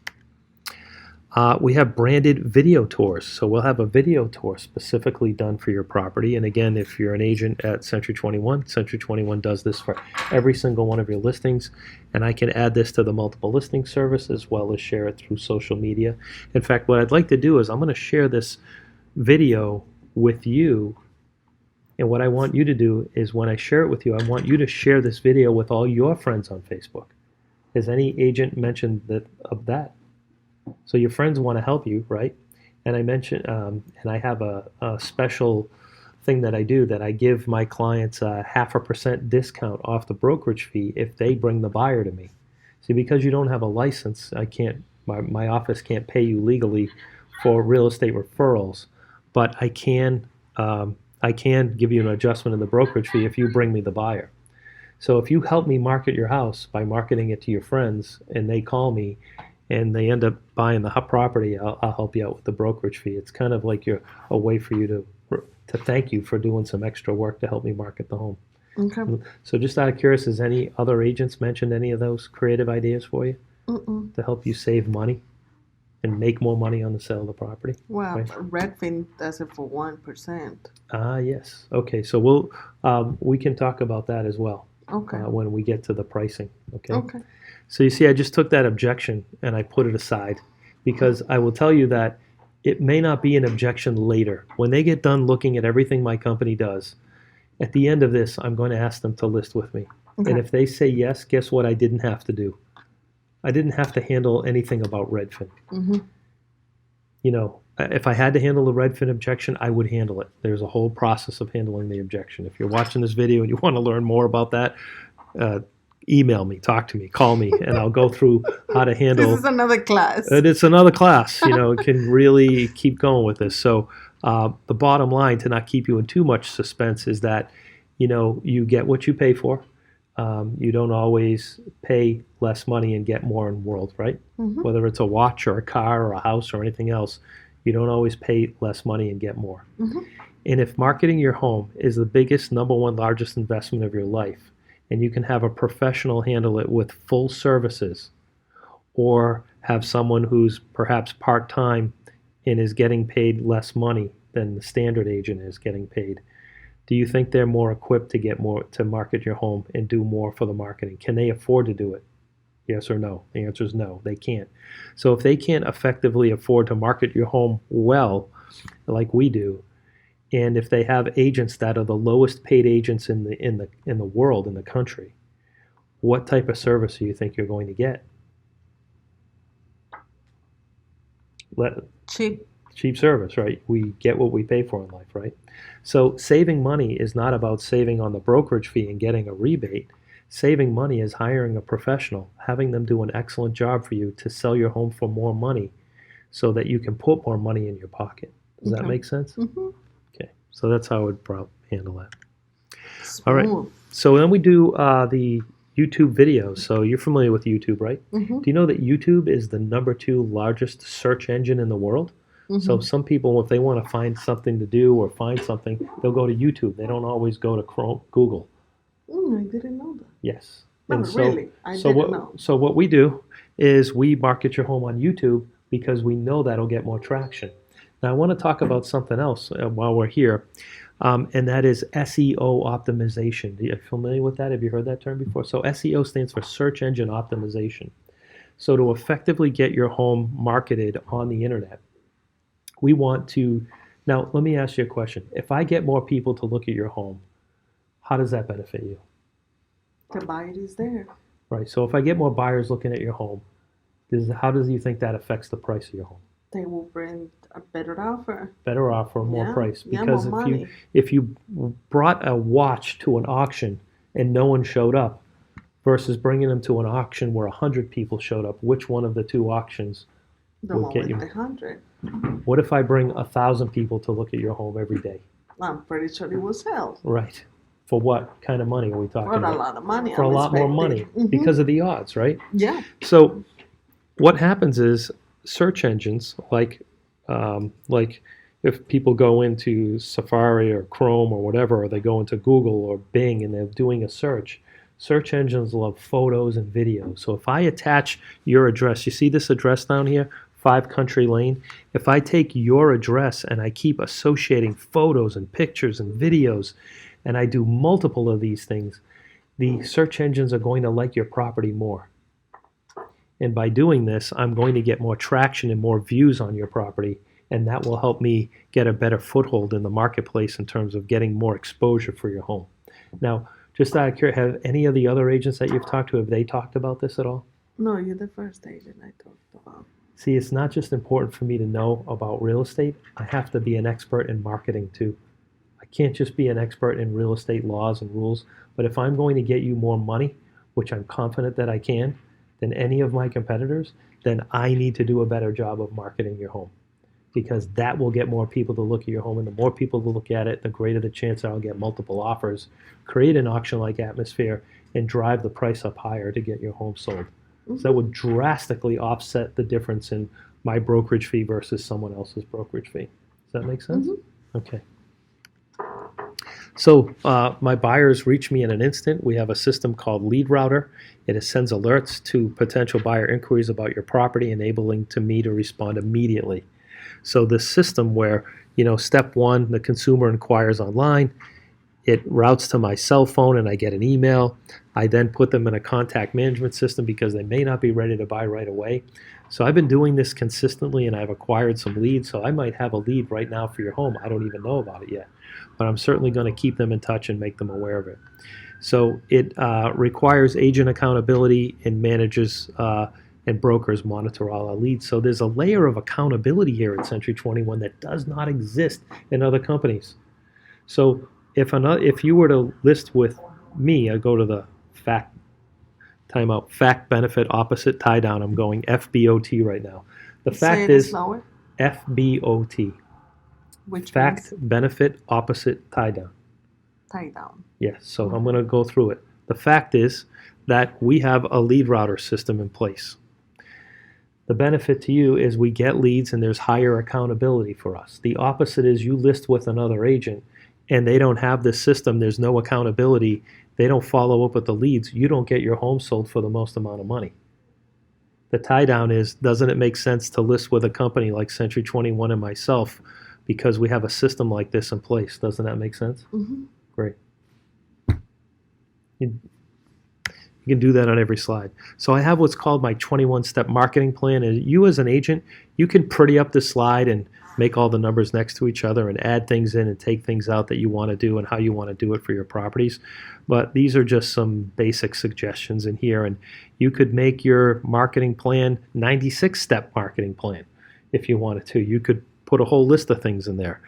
We have branded video tours. So we'll have a video tour specifically done for your property. And again, if you're an agent at Century 21, Century 21 does this for every single one of your listings. And I can add this to the multiple listing service as well as share it through social media. In fact, what I'd like to do is I'm going to share this video with you. And what I want you to do is when I share it with you, I want you to share this video with all your friends on Facebook. Has any agent mentioned of that? So your friends want to help you, right? And I mentioned, and I have a special thing that I do that I give my clients a 0.5% discount off the brokerage fee if they bring the buyer to me. See, because you don't have a license, I can't. My office can't pay you legally for real estate referrals, but I can give you an adjustment in the brokerage fee if you bring me the buyer. So if you help me market your house by marketing it to your friends, and they call me, and they end up buying the property, I'll help you out with the brokerage fee. It's kind of like a way for you to thank you for doing some extra work to help me market the home. Okay. So just out of curiosity, has any other agents mentioned any of those creative ideas for you to help you save money and make more money on the sale of the property? Well, right? Redfin does it for 1%. Yes. Okay. So we can talk about that as well. Okay. When we get to the pricing. Okay. Okay. So you see, I just took that objection and I put it aside because I will tell you that it may not be an objection later. When they get done looking at everything my company does, at the end of this, I'm going to ask them to list with me. Okay. And if they say yes, guess what I didn't have to do? I didn't have to handle anything about Redfin. Mm-hmm. You know, if I had to handle the Redfin objection, I would handle it. There's a whole process of handling the objection. If you're watching this video and you want to learn more about that, email me, talk to me, call me, and I'll go through how to handle. This is another class. And it's another class. You know, it can really keep going with this. So the bottom line, to not keep you in too much suspense, is that, you know, you get what you pay for. You don't always pay less money and get more in the world, right? Mm-hmm. Whether it's a watch or a car or a house or anything else, you don't always pay less money and get more. Mm-hmm. And if marketing your home is the biggest, number one, largest investment of your life, and you can have a professional handle it with full services, or have someone who's perhaps part-time and is getting paid less money than the standard agent is getting paid, do you think they're more equipped to get more, to market your home and do more for the marketing? Can they afford to do it? Yes or no? The answer is no, they can't. So if they can't effectively afford to market your home well, like we do, and if they have agents that are the lowest paid agents in the world, in the country, what type of service do you think you're going to get? Cheap service, right? We get what we pay for in life, right? So saving money is not about saving on the brokerage fee and getting a rebate. Saving money is hiring a professional, having them do an excellent job for you to sell your home for more money so that you can put more money in your pocket. Does that Okay. make sense? Mm-hmm. Okay, so that's how I would probably handle that. Smooth. All right. So then we do the YouTube videos. So you're familiar with YouTube, right? Mm-hmm. Do you know that YouTube is the #2 largest search engine in the world? So Mm-hmm. some people, if they want to find something to do or find something, they'll go to YouTube. They don't always go to Google. I didn't know that. Yes. No, And really, I so didn't know. what we do is we market your home on YouTube because we know that'll get more traction. Now I want to talk about something else while we're here, and that is SEO optimization. Are you familiar with that? Have you heard that term before? So SEO stands for search engine optimization. So to effectively get your home marketed on the internet, we want to. Now let me ask you a question. If I get more people to look at your home, how does that benefit you? The buyer is there. Right. So if I get more buyers looking at your home, how does you think that affects the price of your home? They will bring a better offer. Better offer, more Yeah, price. yeah, Because more money. if you brought a watch to an auction and no one showed up, versus bringing them to an auction where 100 people showed up, which one of the two auctions The would one get with you? the 100. What if I bring 1,000 people to look at your home every day? I'm pretty sure it will sell. Right. For what kind of money are we talking For a about? lot of money. For a I'm lot more money expecting. because of the odds, right? Yeah. So what happens is search engines like if people go into Safari or Chrome or whatever, or they go into Google or Bing and they're doing a search engines love photos and videos. So if I attach your address, you see this address down here, 5 Country Lane? If I take your address and I keep associating photos and pictures and videos, and I do multiple of these things, the search engines are going to like your property more. And by doing this, I'm going to get more traction and more views on your property, and that will help me get a better foothold in the marketplace in terms of getting more exposure for your home. Now, just out of curiosity, have any of the other agents that you've talked to, have they talked about this at all? No, you're the first agent I talked about. See, it's not just important for me to know about real estate. I have to be an expert in marketing too. I can't just be an expert in real estate laws and rules, but if I'm going to get you more money, which I'm confident that I can, than any of my competitors, then I need to do a better job of marketing your home, because that will get more people to look at your home, and the more people to look at it, the greater the chance I'll get multiple offers, create an auction-like atmosphere, and drive the price up higher to get your home sold. So that would drastically offset the difference in my brokerage fee versus someone else's brokerage fee. Does that make sense? Okay. So my buyers reach me in an instant. We have a system called Lead Router. It sends alerts to potential buyer inquiries about your property, enabling me to respond immediately. So this system where, step one, the consumer inquires online, it routes to my cell phone and I get an email. I then put them in a contact management system because they may not be ready to buy right away. So I've been doing this consistently and I've acquired some leads. So I might have a lead right now for your home. I don't even know about it yet, but I'm certainly going to keep them in touch and make them aware of it. So it requires agent accountability, and managers and brokers monitor all our leads. So there's a layer of accountability here at Century 21 that does not exist in other companies. So if you were to list with me, I go to the fact benefit opposite tie down. I'm going FBOT right now. The fact is slower. FBOT. Which Fact means benefit opposite tie down. tie down. Yes, so I'm going to go through it. The fact is that we have a lead router system in place. The benefit to you is we get leads and there's higher accountability for us. The opposite is you list with another agent and they don't have this system, there's no accountability, they don't follow up with the leads, you don't get your home sold for the most amount of money. The tie down is, doesn't it make sense to list with a company like Century 21 and myself because we have a system like this in place? Doesn't that make sense? Mm-hmm. Great. You can do that on every slide. So I have what's called my 21-step marketing plan. And you as an agent, you can pretty up this slide and make all the numbers next to each other and add things in and take things out that you want to do and how you want to do it for your properties. But these are just some basic suggestions in here. And you could make your marketing plan 96-step marketing plan if you wanted to. You could put a whole list of things in there.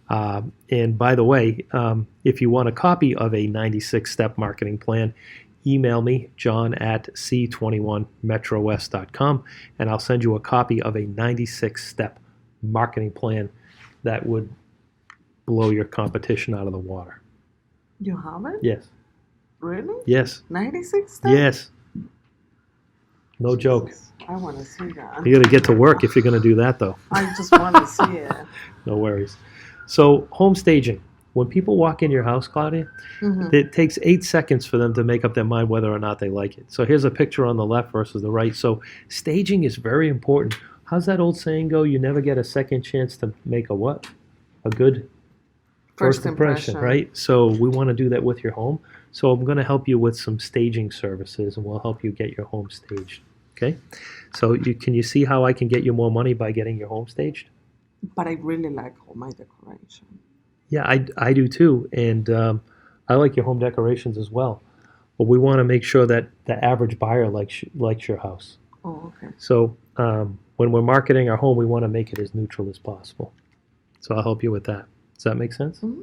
And by the way, if you want a copy of a 96-step marketing plan, email me, john@c21metrowest.com, and I'll send you a copy of a 96-step marketing plan that would blow your competition out of the water. You have it? Yes. Really? Yes. 96? Yes. No joke. I want to see that. You got to get to work if you're going to do that, though. I just want to see it. No worries. So, home staging. When people walk in your house, Claudia, it takes 8 seconds for them to make up their mind whether or not they like it. So here's a picture on the left versus the right. So staging is very important. How's that old saying go? You never get a second chance to make a what? A good first impression, right? So we want to do that with your home. So I'm going to help you with some staging services, and we'll help you get your home staged. Okay? So can you see how I can get you more money by getting your home staged? But I really like all my decoration. Yeah, I do too, and I like your home decorations as well. But we want to make sure that the average buyer likes your house. Oh, okay. So when we're marketing our home, we want to make it as neutral as possible. So I'll help you with that. Does that make sense? Mm-hmm.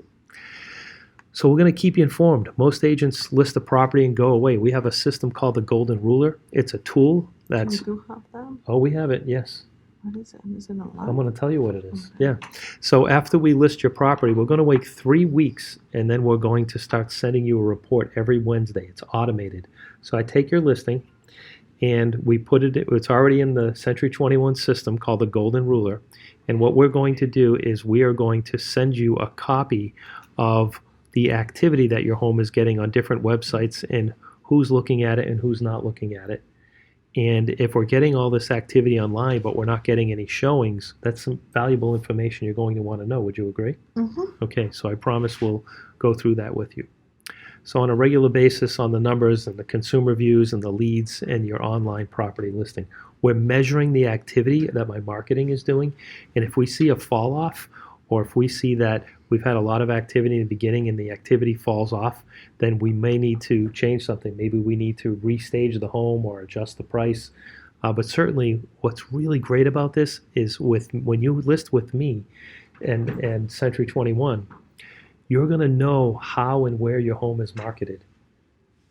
So we're going to keep you informed. Most agents list the property and go away. We have a system called the Golden Ruler. It's a tool that's... You do have them? Oh, we have it, yes. What is it? Is it online? I'm going to tell you what it is. Okay. Yeah. So after we list your property, we're going to wait 3 weeks, and then we're going to start sending you a report every Wednesday. It's automated. So I take your listing, and we put it, it's already in the Century 21 system called the Golden Ruler. And what we're going to do is we are going to send you a copy of the activity that your home is getting on different websites and who's looking at it and who's not looking at it. And if we're getting all this activity online, but we're not getting any showings, that's some valuable information you're going to want to know. Would you agree? Mm-hmm. Okay, so I promise we'll go through that with you. So on a regular basis on the numbers and the consumer views and the leads and your online property listing, we're measuring the activity that my marketing is doing. And if we see a fall off, or if we see that we've had a lot of activity in the beginning and the activity falls off, then we may need to change something. Maybe we need to restage the home or adjust the price. But certainly what's really great about this is when you list with me and Century 21, you're going to know how and where your home is marketed.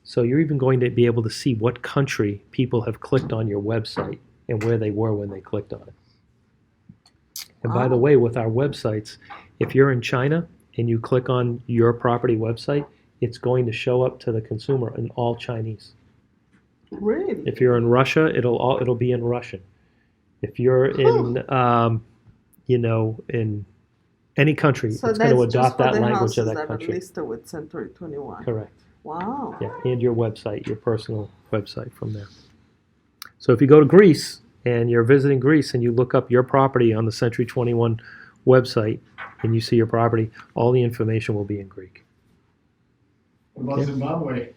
So you're even going to be able to see what country people have clicked on your website and where they were when they clicked on it. And by the way, with our websites, if you're in China and you click on your property website, it's going to show up to the consumer in all Chinese. Really? If you're in Russia, it'll be in Russian. If you're in in any country, So it's going to that's just adopt for that the language of houses that that are country. listed with Century 21. Correct. Wow. Yeah, and your website, your personal website from there. So if you go to Greece and you're visiting Greece and you look up your property on the Century 21 website and you see your property, all the information will be in Greek. What about Zimbabwe?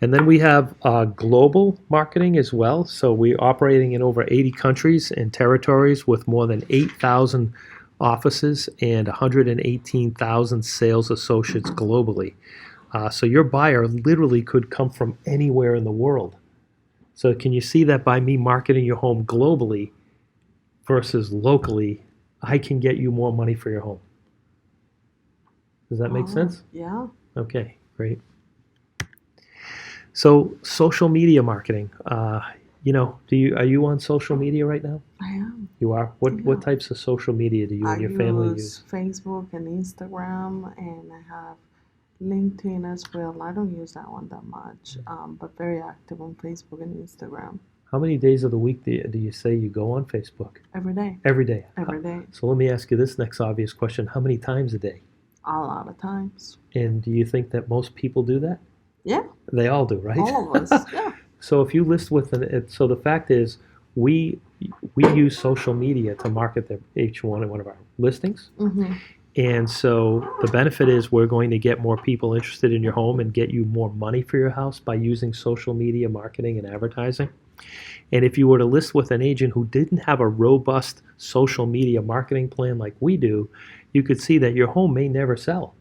And then we have global marketing as well. So we're operating in over 80 countries and territories with more than 8,000 offices and 118,000 sales associates globally. So your buyer literally could come from anywhere in the world. So can you see that by me marketing your home globally versus locally, I can get you more money for your home? Does that make sense? Yeah. Okay, great. So social media marketing, are you on social media right now? I am. You are? What types of social media do you and your family use? Facebook and Instagram, and I have LinkedIn as well. I don't use that one that much, but very active on Facebook and Instagram. How many days of the week do you say you go on Facebook? Every day. Every day. Every day. So let me ask you this next obvious question. How many times a day? A lot of times. And do you think that most people do that? Yeah. They all do, right? All of us. Yeah. So if you list so the fact is we use social media to market each one of our listings. Mm-hmm. And so the benefit is we're going to get more people interested in your home and get you more money for your house by using social media marketing and advertising. And if you were to list with an agent who didn't have a robust social media marketing plan like we do, you could see that your home may never sell.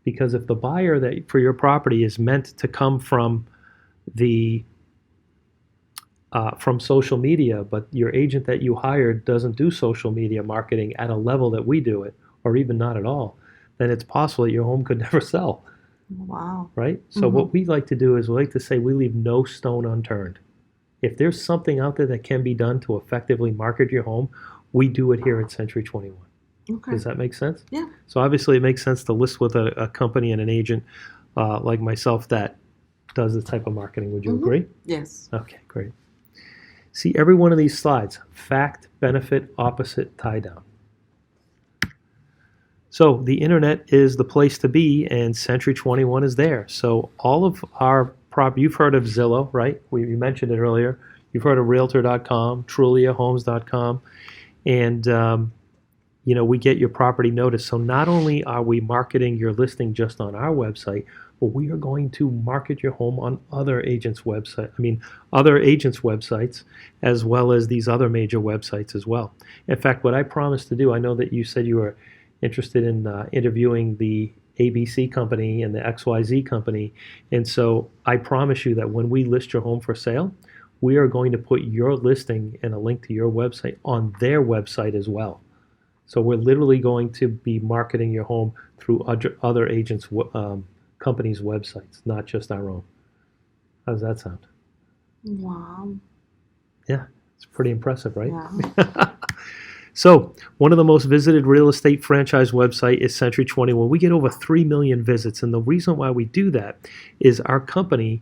Because if the buyer for your property is meant to come from from social media, but your agent that you hired doesn't do social media marketing at a level that we do it, or even not at all, then it's possible that your home could never sell. Wow. Right? So what we like to do is we like to say we leave no stone unturned. If there's something out there that can be done to effectively market your home, we do it here at Century 21. Okay. Does that make sense? Yeah. So obviously it makes sense to list with a company and an agent like myself that does this type of marketing. Would you Mhm. agree? Yes. Okay, great. See every one of these slides, fact, benefit, opposite, tie down. So the internet is the place to be, and Century 21 is there. So all of our you've heard of Zillow, right? We mentioned it earlier. You've heard of Realtor.com, TruliaHomes.com, and we get your property notice. So not only are we marketing your listing just on our website, but we are going to market your home on other agents' websites, as well as these other major websites as well. In fact, what I promised to do, I know that you said you were interested in interviewing the ABC company and the XYZ company, and so I promise you that when we list your home for sale, we are going to put your listing and a link to your website on their website as well. So we're literally going to be marketing your home through other agents' companies' websites, not just our own. How does that sound? Wow. Yeah, it's pretty impressive, right? Yeah. So one of the most visited real estate franchise website is Century 21. We get over 3 million visits, and the reason why we do that is our company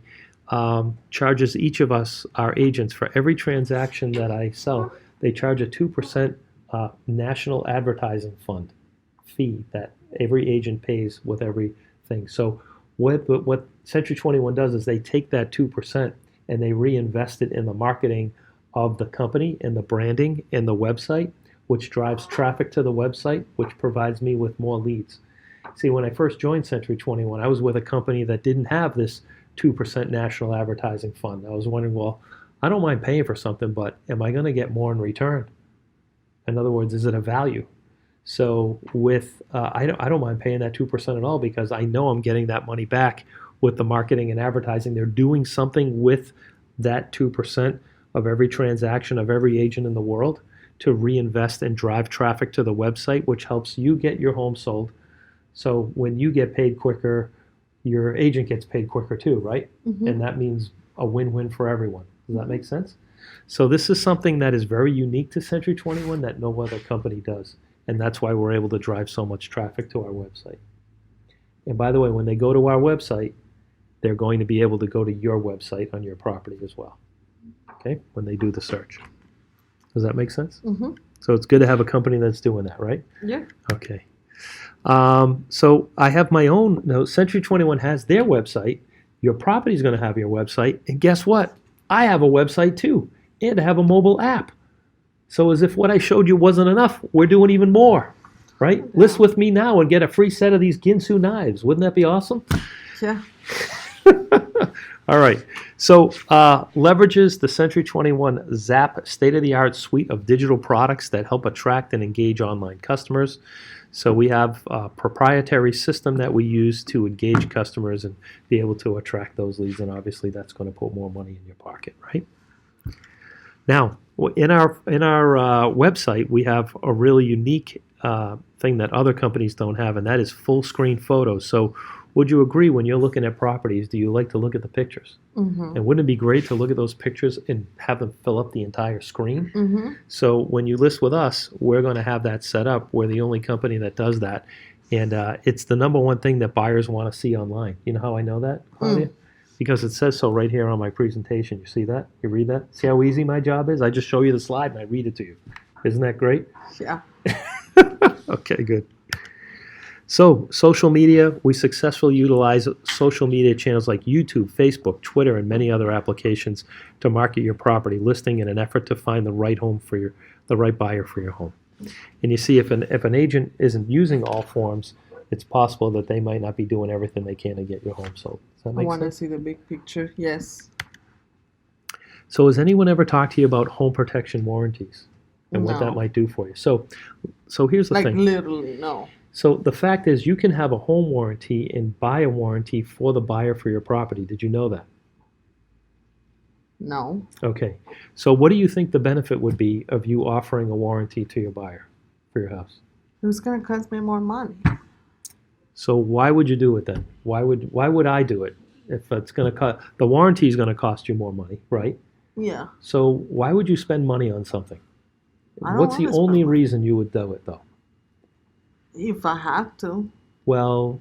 charges each of us, our agents, for every transaction that I sell, they charge a 2% national advertising fund fee that every agent pays with everything. So what Century 21 does is they take that 2% and they reinvest it in the marketing of the company and the branding and the website, which drives traffic to the website, which provides me with more leads. See, when I first joined Century 21, I was with a company that didn't have this 2% national advertising fund. I was wondering, well, I don't mind paying for something, but am I going to get more in return? In other words, is it a value? So with I don't mind paying that 2% at all because I know I'm getting that money back with the marketing and advertising. They're doing something with that 2% of every transaction of every agent in the world to reinvest and drive traffic to the website, which helps you get your home sold. So when you get paid quicker, your agent gets paid quicker too, right? Mhm. And that means a win-win for everyone. Does that make sense? So this is something that is very unique to Century 21 that no other company does. And that's why we're able to drive so much traffic to our website. And by the way, when they go to our website, they're going to be able to go to your website on your property as well. Okay, when they do the search. Does that make sense? Mhm. So it's good to have a company that's doing that, right? Yeah. Okay. So I have my own. No, Century 21 has their website. Your property is going to have your website. And guess what? I have a website too. And I have a mobile app. So as if what I showed you wasn't enough, we're doing even more, right? Yeah. List with me now and get a free set of these Ginsu knives. Wouldn't that be awesome? Yeah. All right. So leverages the Century 21 Zap state-of-the-art suite of digital products that help attract and engage online customers. So we have a proprietary system that we use to engage customers and be able to attract those leads. And obviously that's going to put more money in your pocket, right? Now, in our website, we have a really unique thing that other companies don't have, and that is full screen photos. So would you agree when you're looking at properties, do you like to look at the pictures? Mhm. And wouldn't it be great to look at those pictures and have them fill up the entire screen? Mhm. So when you list with us, we're going to have that set up. We're the only company that does that. And it's the number one thing that buyers want to see online. You know how I know that, Claudia? Because it says so right here on my presentation. You see that? You read that? See how easy my job is? I just show you the slide and I read it to you. Isn't that great? Yeah. Okay, good. So social media, we successfully utilize social media channels like YouTube, Facebook, Twitter, and many other applications to market your property listing in an effort to find the right home for the right buyer for your home. And you see, if an agent isn't using all forms, it's possible that they might not be doing everything they can to get your home sold. Does that I make want to sense? see the big picture. Yes. So has anyone ever talked to you about home protection warranties and what that No. might do for you? So here's the Like thing. literally, no. So the fact is you can have a home warranty and buy a warranty for the buyer for your property. Did you know that? No. Okay. So what do you think the benefit would be of you offering a warranty to your buyer for your house? It was gonna cost me more money. So why would you do it then? Why would I do it? If it's going to cost, the warranty is going to cost you more money, right? Yeah. So why would you spend money on something? I don't What's the wanna spend only money. reason you would do it though? If I have to. Well,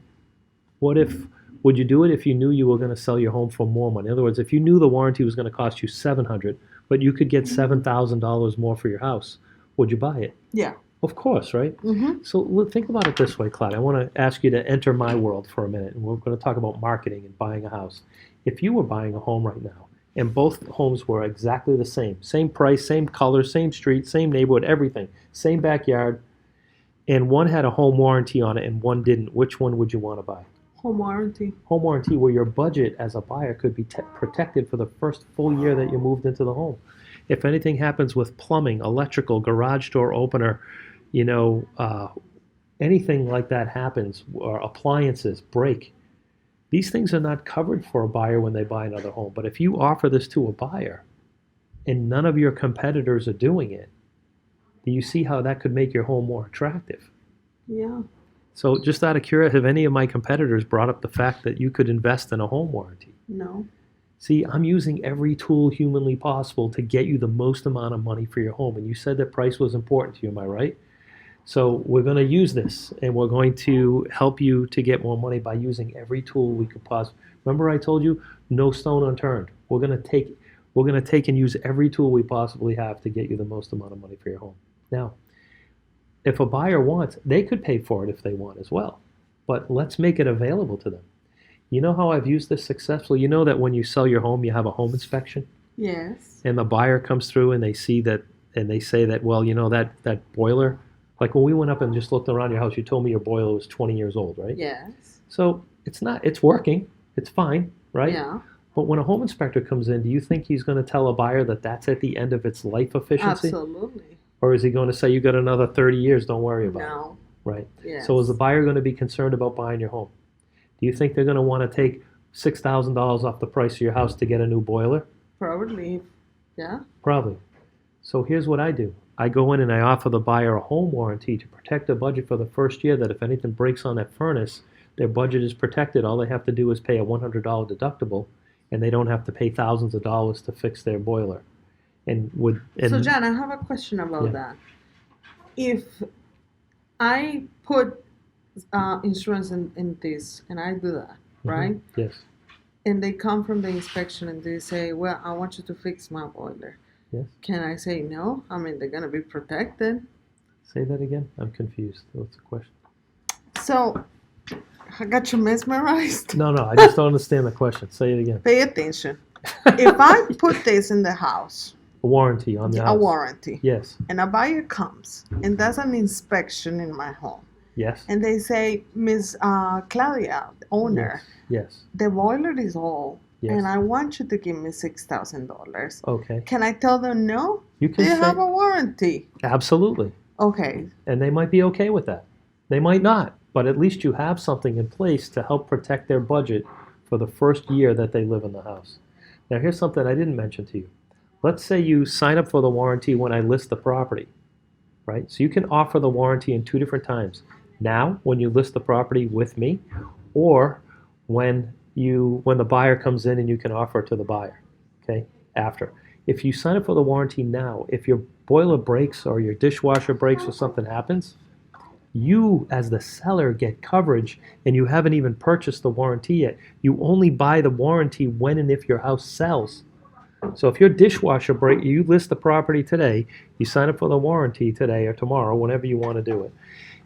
would you do it if you knew you were going to sell your home for more money? In other words, if you knew the warranty was going to cost you $700, but you could get $7,000 more for your house, would you buy it? Yeah. Of course, right? Mm-hmm. So think about it this way, Clyde. I want to ask you to enter my world for a minute, and we're going to talk about marketing and buying a house. If you were buying a home right now, and both homes were exactly the same price, same color, same street, same neighborhood, everything, same backyard, and one had a home warranty on it and one didn't, which one would you want to buy? Home warranty. Home warranty, where your budget as a buyer could be protected for the first full year that you moved into the home. If anything happens with plumbing, electrical, garage door opener, anything like that happens, or appliances break, these things are not covered for a buyer when they buy another home. But if you offer this to a buyer and none of your competitors are doing it, do you see how that could make your home more attractive? Yeah. So just out of curiosity, have any of my competitors brought up the fact that you could invest in a home warranty? No. See, I'm using every tool humanly possible to get you the most amount of money for your home. And you said that price was important to you, am I right? So we're going to use this, and we're going to help you to get more money by using every tool we could possibly. Remember I told you, no stone unturned. We're going to take and use every tool we possibly have to get you the most amount of money for your home. Now, if a buyer wants, they could pay for it if they want as well. But let's make it available to them. You know how I've used this successfully? You know that when you sell your home, you have a home inspection? Yes. And the buyer comes through and they see that, and they say that, well, that boiler, like when we went up and just looked around your house, you told me your boiler was 20 years old, right? Yes. So it's working. It's fine, right? Yeah. But when a home inspector comes in, do you think he's going to tell a buyer that that's at the end of its life efficiency? Absolutely. Or is he going to say, you got another 30 years, don't worry about it? No. Right. Yes. So is the buyer going to be concerned about buying your home? Do you think they're going to want to take $6,000 off the price of your house to get a new boiler? Probably. Yeah. Probably. So here's what I do. I go in and I offer the buyer a home warranty to protect their budget for the first year, that if anything breaks on that furnace, their budget is protected. All they have to do is pay a $100 deductible, and they don't have to pay thousands of dollars to fix their boiler. So John, I have a question about that. If I put insurance in this, and I do that, right? Yes. And they come from the inspection and they say, well, I want you to fix my boiler. Yes. Can I say no? I mean, they're going to be protected. Say that again? I'm confused. What's the question? So, I got you mesmerized. No, I just don't understand the question. Say it again. Pay attention. If I put this in the house, A warranty on the house. a warranty, Yes. and a buyer comes and does an inspection in my home, Yes. and they say, Ms. Claudia, the owner, Yes. the boiler is old, Yes. and I want you to give me $6,000. Okay. Can I tell them no? You can They say have a warranty. absolutely. Okay. And they might be okay with that. They might not, but at least you have something in place to help protect their budget for the first year that they live in the house. Now here's something I didn't mention to you. Let's say you sign up for the warranty when I list the property, right? So you can offer the warranty in two different times. Now, when you list the property with me, or when the buyer comes in and you can offer it to the buyer, okay, after. If you sign up for the warranty now, if your boiler breaks or your dishwasher breaks or something happens, you as the seller get coverage, and you haven't even purchased the warranty yet. You only buy the warranty when and if your house sells. So if your dishwasher breaks, you list the property today, you sign up for the warranty today or tomorrow, whenever you want to do it,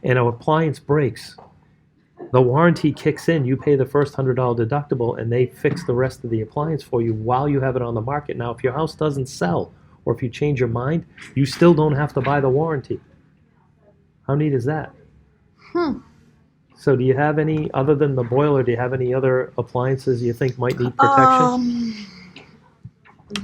and an appliance breaks, the warranty kicks in. You pay the first $100 deductible, and they fix the rest of the appliance for you while you have it on the market. Now, if your house doesn't sell, or if you change your mind, you still don't have to buy the warranty. How neat is that? So do you have any, other than the boiler, do you have any other appliances you think might need protection?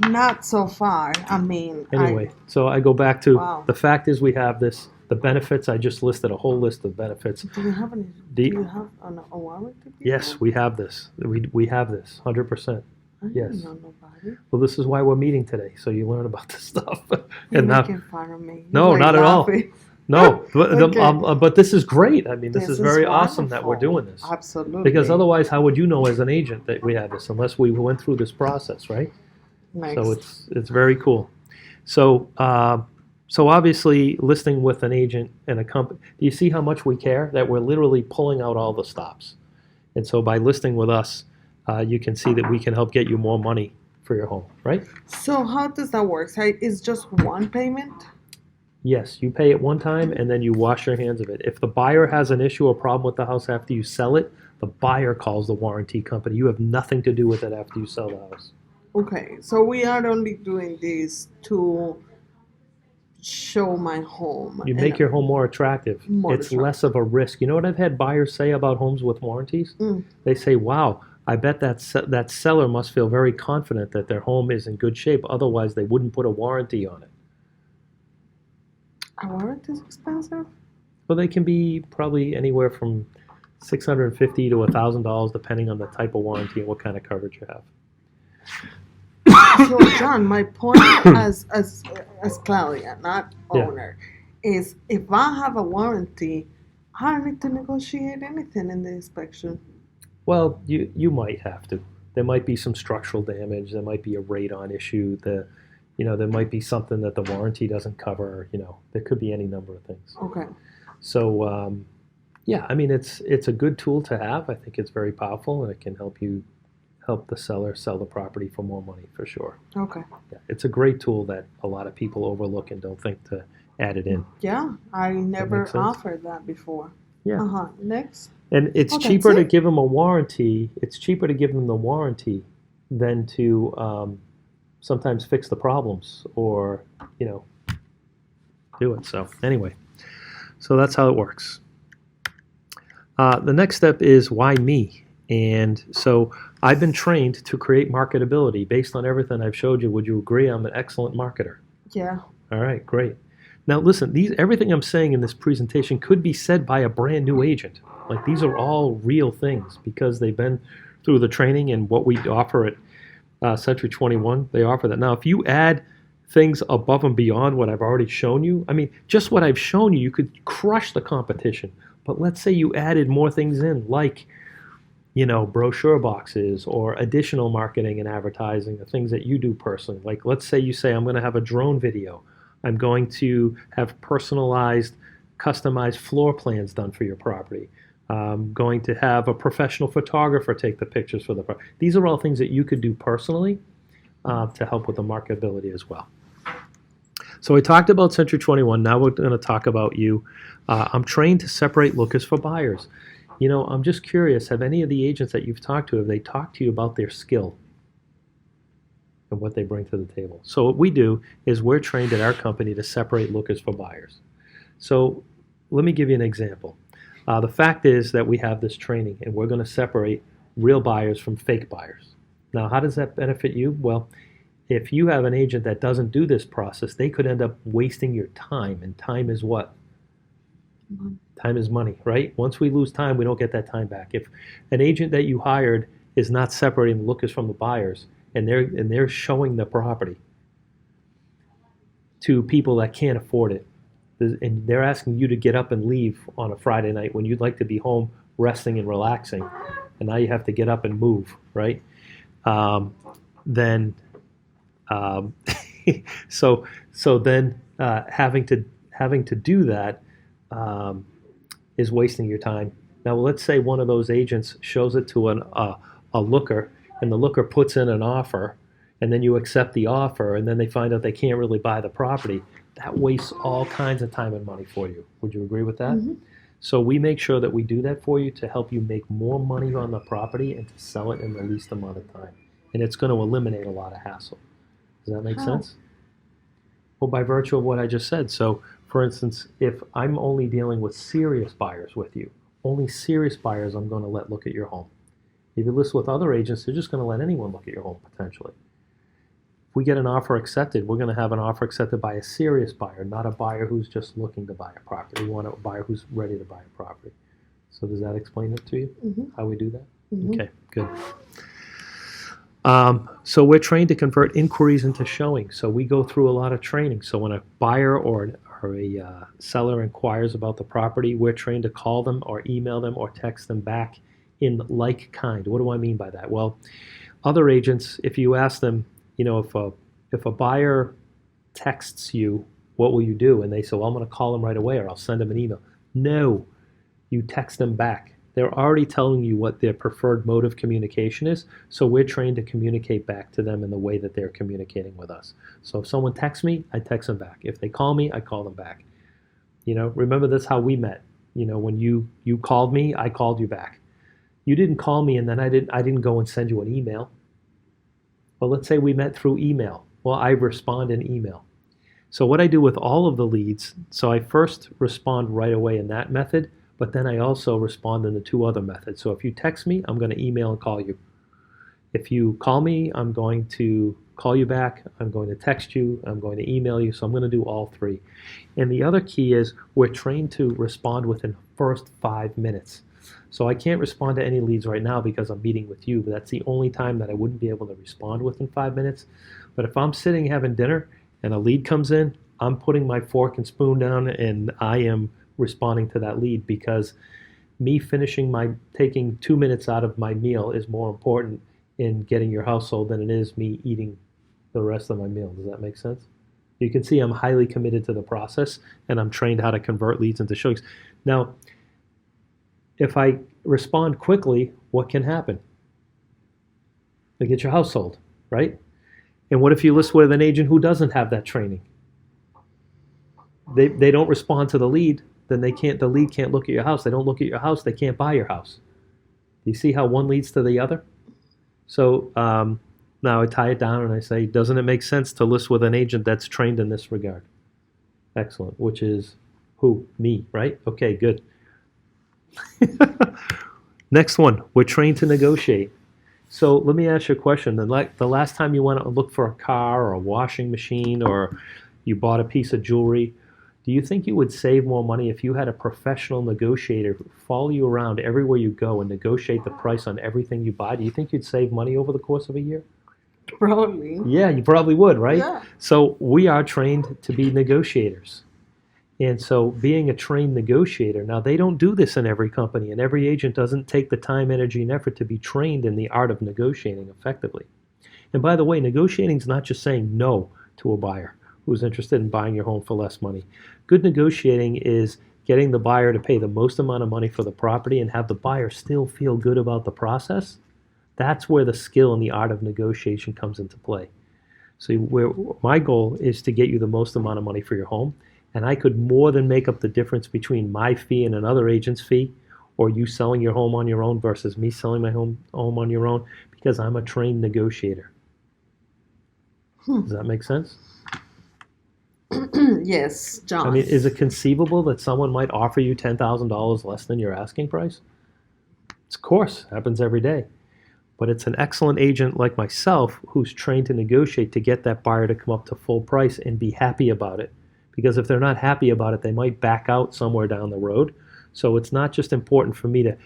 Not so far. I mean, Anyway, so I go back to, Wow. the fact is we have this, the benefits, I just listed a whole list of benefits. Do you have any? Do you have a warranty? Yes, we have this. We have this, 100%. I yes. didn't know nobody. Well, this is why we're meeting today, so you learn about this stuff. You're And now, making fun of me. No, You're not at all. laughing. no, but, Okay. but this is great. I mean, this is very awesome wonderful. that we're doing this. Absolutely. Because otherwise, how would you know as an agent that we have this, unless we went through this process, right? Nice. So it's very cool. So So obviously, listing with an agent and a company, do you see how much we care? That we're literally pulling out all the stops. And so by listing with us, you can see that we can help get you more money for your home, right? So how does that work? So it's just one payment? Yes, you pay it one time and then you wash your hands of it. If the buyer has an issue or problem with the house after you sell it, the buyer calls the warranty company. You have nothing to do with it after you sell the house. Okay, so we are only doing this to show my home. You make your home more attractive. More It's attractive. less of a risk. You know what I've had buyers say about homes with warranties? Mm. They say, wow, I bet that seller must feel very confident that their home is in good shape. Otherwise, they wouldn't put a warranty on it. A warranty is expensive? Well, they can be probably anywhere from $650 to $1,000 depending on the type of warranty and what kind of coverage you have. So John, my point as Claudia, not Yeah. owner, is if I have a warranty, I don't need to negotiate anything in the inspection. Well, you might have to. There might be some structural damage. There might be a radon issue. There might be something that the warranty doesn't cover. There could be any number of things. Okay. So, yeah, I mean, it's a good tool to have. I think it's very powerful, and it can help the seller sell the property for more money for sure. Okay. Yeah, it's a great tool that a lot of people overlook and don't think to add it in. Yeah, I never makes sense. offered that before. Yeah. Next. And it's Oh, that's cheaper to it? give them a warranty. It's cheaper to give them the warranty than to sometimes fix the problems or do it. So anyway, so that's how it works. The next step is why me? And so I've been trained to create marketability based on everything I've showed you. Would you agree I'm an excellent marketer? Yeah. All right, great. Now listen, everything I'm saying in this presentation could be said by a brand new agent. Like these are all real things because they've been through the training and what we offer at Century 21, they offer that. Now, if you add things above and beyond what I've already shown you, I mean, just what I've shown you, you could crush the competition. But let's say you added more things in, like, brochure boxes or additional marketing and advertising, the things that you do personally. Like, let's say you say, I'm going to have a drone video. I'm going to have personalized, customized floor plans done for your property. I'm going to have a professional photographer take the pictures for the property. These are all things that you could do personally to help with the marketability as well. So we talked about Century 21. Now we're going to talk about you. I'm trained to separate lookers for buyers. I'm just curious, have any of the agents that you've talked to, have they talked to you about their skill and what they bring to the table? So what we do is we're trained at our company to separate lookers for buyers. So let me give you an example. The fact is that we have this training and we're going to separate real buyers from fake buyers. Now, how does that benefit you? Well, if you have an agent that doesn't do this process, they could end up wasting your time, and time is what? Time is money, right? Once we lose time, we don't get that time back. If an agent that you hired is not separating the lookers from the buyers, and they're showing the property to people that can't afford it, and they're asking you to get up and leave on a Friday night when you'd like to be home resting and relaxing, and now you have to get up and move, right? Then having to do that is wasting your time. Now, let's say one of those agents shows it to a looker, and the looker puts in an offer, and then you accept the offer, and then they find out they can't really buy the property. That wastes all kinds of time and money for you. Would you agree with that? Mm-hmm. So we make sure that we do that for you to help you make more money on the property and to sell it in the least amount of time. And it's going to eliminate a lot of hassle. Does that make sense? Well, by virtue of what I just said. So, for instance, if I'm only dealing with serious buyers with you, only serious buyers I'm going to let look at your home. If you list with other agents, they're just going to let anyone look at your home potentially. If we get an offer accepted, we're going to have an offer accepted by a serious buyer, not a buyer who's just looking to buy a property. We want a buyer who's ready to buy a property. So does that explain it to you, how we do that? Mm-hmm. Okay, good. So we're trained to convert inquiries into showings. So we go through a lot of training. So when a buyer or a seller inquires about the property, we're trained to call them or email them or text them back in like kind. What do I mean by that? Well, other agents, if you ask them, if a buyer texts you what will you do? And they say, well, I'm going to call them right away, or I'll send them an email. No, you text them back. They're already telling you what their preferred mode of communication is, so we're trained to communicate back to them in the way that they're communicating with us. So if someone texts me, I text them back. If they call me, I call them back. Remember, that's how we met. When you called me, I called you back. You didn't call me, and then I didn't go and send you an email. Well, let's say we met through email. Well, I respond in email. So what I do with all of the leads, so I first respond right away in that method, but then I also respond in the two other methods. So if you text me, I'm going to email and call you. If you call me, I'm going to call you back, I'm going to text you, I'm going to email you, so I'm going to do all three. And the other key is we're trained to respond within the first 5 minutes. So I can't respond to any leads right now because I'm meeting with you, but that's the only time that I wouldn't be able to respond within 5 minutes. But if I'm sitting having dinner and a lead comes in, I'm putting my fork and spoon down and I am responding to that lead, because me taking 2 minutes out of my meal is more important in getting your house sold than it is me eating the rest of my meal. Does that make sense? You can see I'm highly committed to the process, and I'm trained how to convert leads into showings. Now, if I respond quickly, what can happen? I get your house sold, right? And what if you list with an agent who doesn't have that training? They don't respond to the lead, then the lead can't look at your house. They don't look at your house, they can't buy your house. Do you see how one leads to the other? So now I tie it down and I say, doesn't it make sense to list with an agent that's trained in this regard? Excellent. Which is who? Me, right? Okay, good. Next one, we're trained to negotiate. So let me ask you a question. The last time you went out and looked for a car or a washing machine, or you bought a piece of jewelry, do you think you would save more money if you had a professional negotiator follow you around everywhere you go and negotiate the price on everything you buy? Do you think you'd save money over the course of a year? Probably. Yeah, you probably would, right? Yeah. So we are trained to be negotiators. And so being a trained negotiator, now they don't do this in every company, and every agent doesn't take the time, energy, and effort to be trained in the art of negotiating effectively. And by the way, negotiating is not just saying no to a buyer who's interested in buying your home for less money. Good negotiating is getting the buyer to pay the most amount of money for the property and have the buyer still feel good about the process. That's where the skill and the art of negotiation comes into play. So my goal is to get you the most amount of money for your home, and I could more than make up the difference between my fee and another agent's fee, or you selling your home on your own versus me selling my home on your own, because I'm a trained negotiator. Does that make sense? Yes, John. I mean, is it conceivable that someone might offer you $10,000 less than your asking price? Of course, happens every day. But it's an excellent agent like myself who's trained to negotiate to get that buyer to come up to full price and be happy about it. Because if they're not happy about it, they might back out somewhere down the road. So it's not just important for me to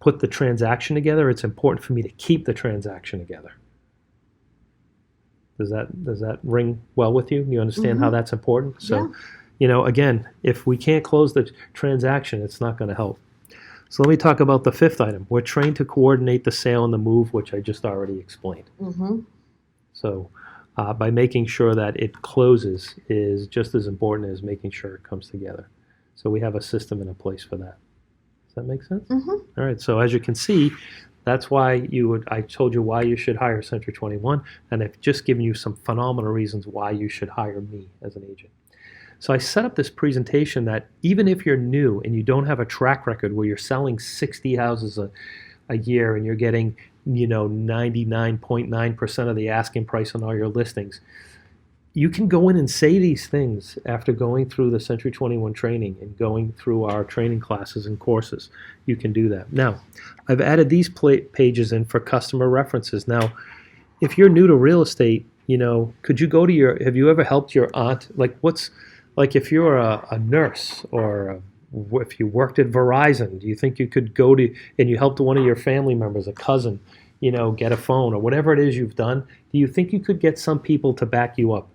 put the transaction together, it's important for me to keep the transaction together. Does that ring well with you? You understand how that's important? So, again, if we can't close the transaction, it's not going to help. So let me talk about the fifth item. We're trained to coordinate the sale and the move, which I just already explained. So by making sure that it closes is just as important as making sure it comes together. So we have a system in place for that. Does that make sense? All right. So as you can see, that's why I told you why you should hire Century 21, and I've just given you some phenomenal reasons why you should hire me as an agent. So I set up this presentation that even if you're new and you don't have a track record where you're selling 60 houses a year and you're getting 99.9% of the asking price on all your listings, you can go in and say these things after going through the Century 21 training and going through our training classes and courses. You can do that. Now, I've added these pages in for customer references. Now, if you're new to real estate, could you go to have you ever helped your aunt? Like if you're a nurse, or if you worked at Verizon, do you think you could go to, and you helped one of your family members, a cousin, get a phone, or whatever it is you've done, do you think you could get some people to back you up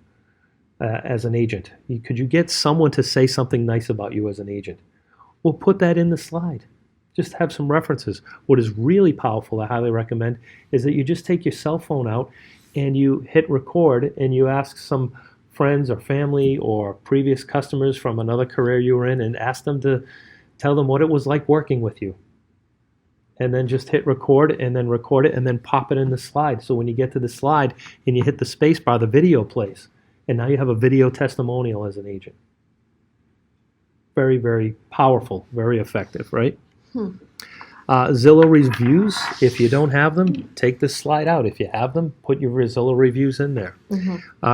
as an agent? Could you get someone to say something nice about you as an agent? Well, put that in the slide. Just have some references. What is really powerful, I highly recommend, is that you just take your cell phone out and you hit record and you ask some friends or family or previous customers from another career you were in and ask them to tell them what it was like working with you. And then just hit record and then record it and then pop it in the slide. So when you get to the slide and you hit the space bar, the video plays. And now you have a video testimonial as an agent. Very, very powerful, very effective, right? Zillow reviews, if you don't have them, take this slide out. If you have them, put your Zillow reviews in there.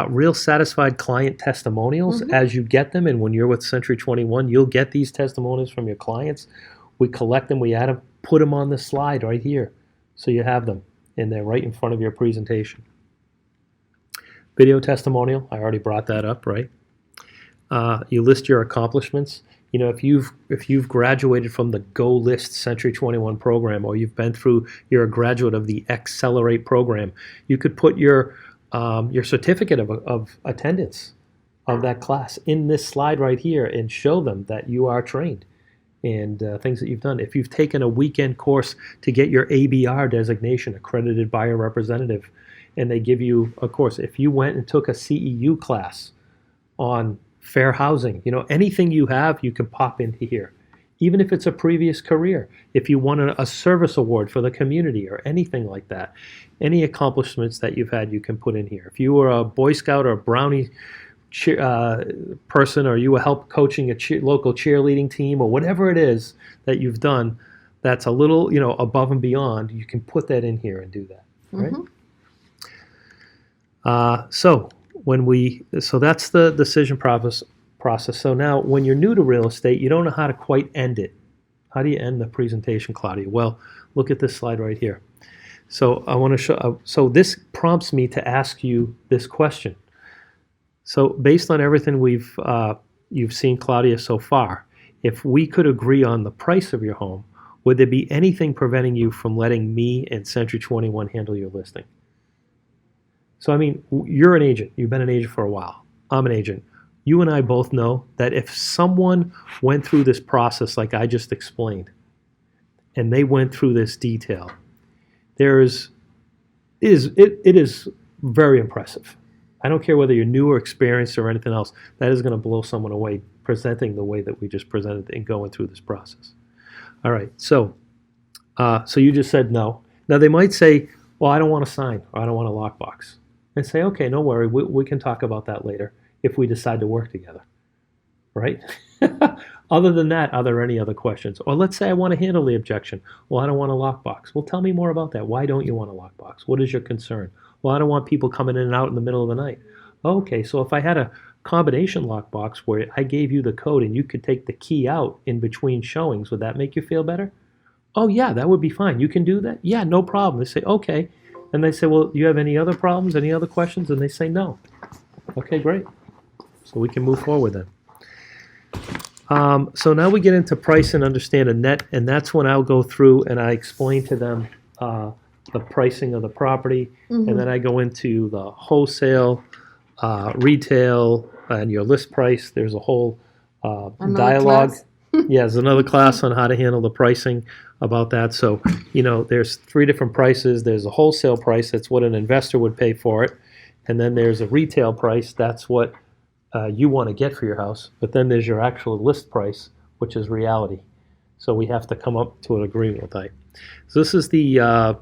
Real satisfied client testimonials as you get them, and when you're with Century 21, you'll get these testimonials from your clients. We collect them, we add them, put them on the slide right here. So you have them in there right in front of your presentation. Video testimonial, I already brought that up, right? You list your accomplishments. You know, if you've graduated from the Go List Century 21 program, or you've been through, you're a graduate of the Accelerate program, you could put your certificate of attendance of that class in this slide right here and show them that you are trained and things that you've done. If you've taken a weekend course to get your ABR designation, accredited buyer representative, and they give you a course, if you went and took a CEU class on fair housing, you know, anything you have, you can pop into here. Even if it's a previous career, if you won a service award for the community or anything like that, any accomplishments that you've had, you can put in here. If you were a Boy Scout or a Brownie person, or you were help coaching a local cheerleading team, or whatever it is that you've done, that's a little, you know, above and beyond, you can put that in here and do that, right? So that's the decision process. So now when you're new to real estate, you don't know how to quite end it. How do you end the presentation, Claudia? Well, look at this slide right here. So I want to show, so this prompts me to ask you this question. So based on everything you've seen, Claudia, so far, if we could agree on the price of your home, would there be anything preventing you from letting me and Century 21 handle your listing? So, I mean, you're an agent. You've been an agent for a while. I'm an agent. You and I both know that if someone went through this process like I just explained, and they went through this detail, it is very impressive. I don't care whether you're new or experienced or anything else. That is going to blow someone away presenting the way that we just presented and going through this process. All right, so you just said no. Now, they might say, well, I don't want to sign, or I don't want a lockbox. And say, okay, no worry, we can talk about that later if we decide to work together, right? Other than that, are there any other questions? Or let's say I want to handle the objection. Well, I don't want a lockbox. Well, tell me more about that. Why don't you want a lockbox? What is your concern? Well, I don't want people coming in and out in the middle of the night. Okay, so if I had a combination lockbox where I gave you the code and you could take the key out in between showings, would that make you feel better? Oh, yeah, that would be fine. You can do that? Yeah, no problem. They say, okay. And they say, well, do you have any other problems, any other questions? And they say no. Okay, great. So we can move forward then. So now we get into price and understand a net, and that's when I'll go through and I explain to them the pricing of the property, and then I go into the wholesale, retail, and your list price. There's a whole dialogue. Yeah, there's another class on how to handle the pricing about that. So, you know, there's 3 different prices. There's a wholesale price, that's what an investor would pay for it. And then there's a retail price, that's what you want to get for your house. But then there's your actual list price, which is reality. So we have to come up to an agreement with that. So this is the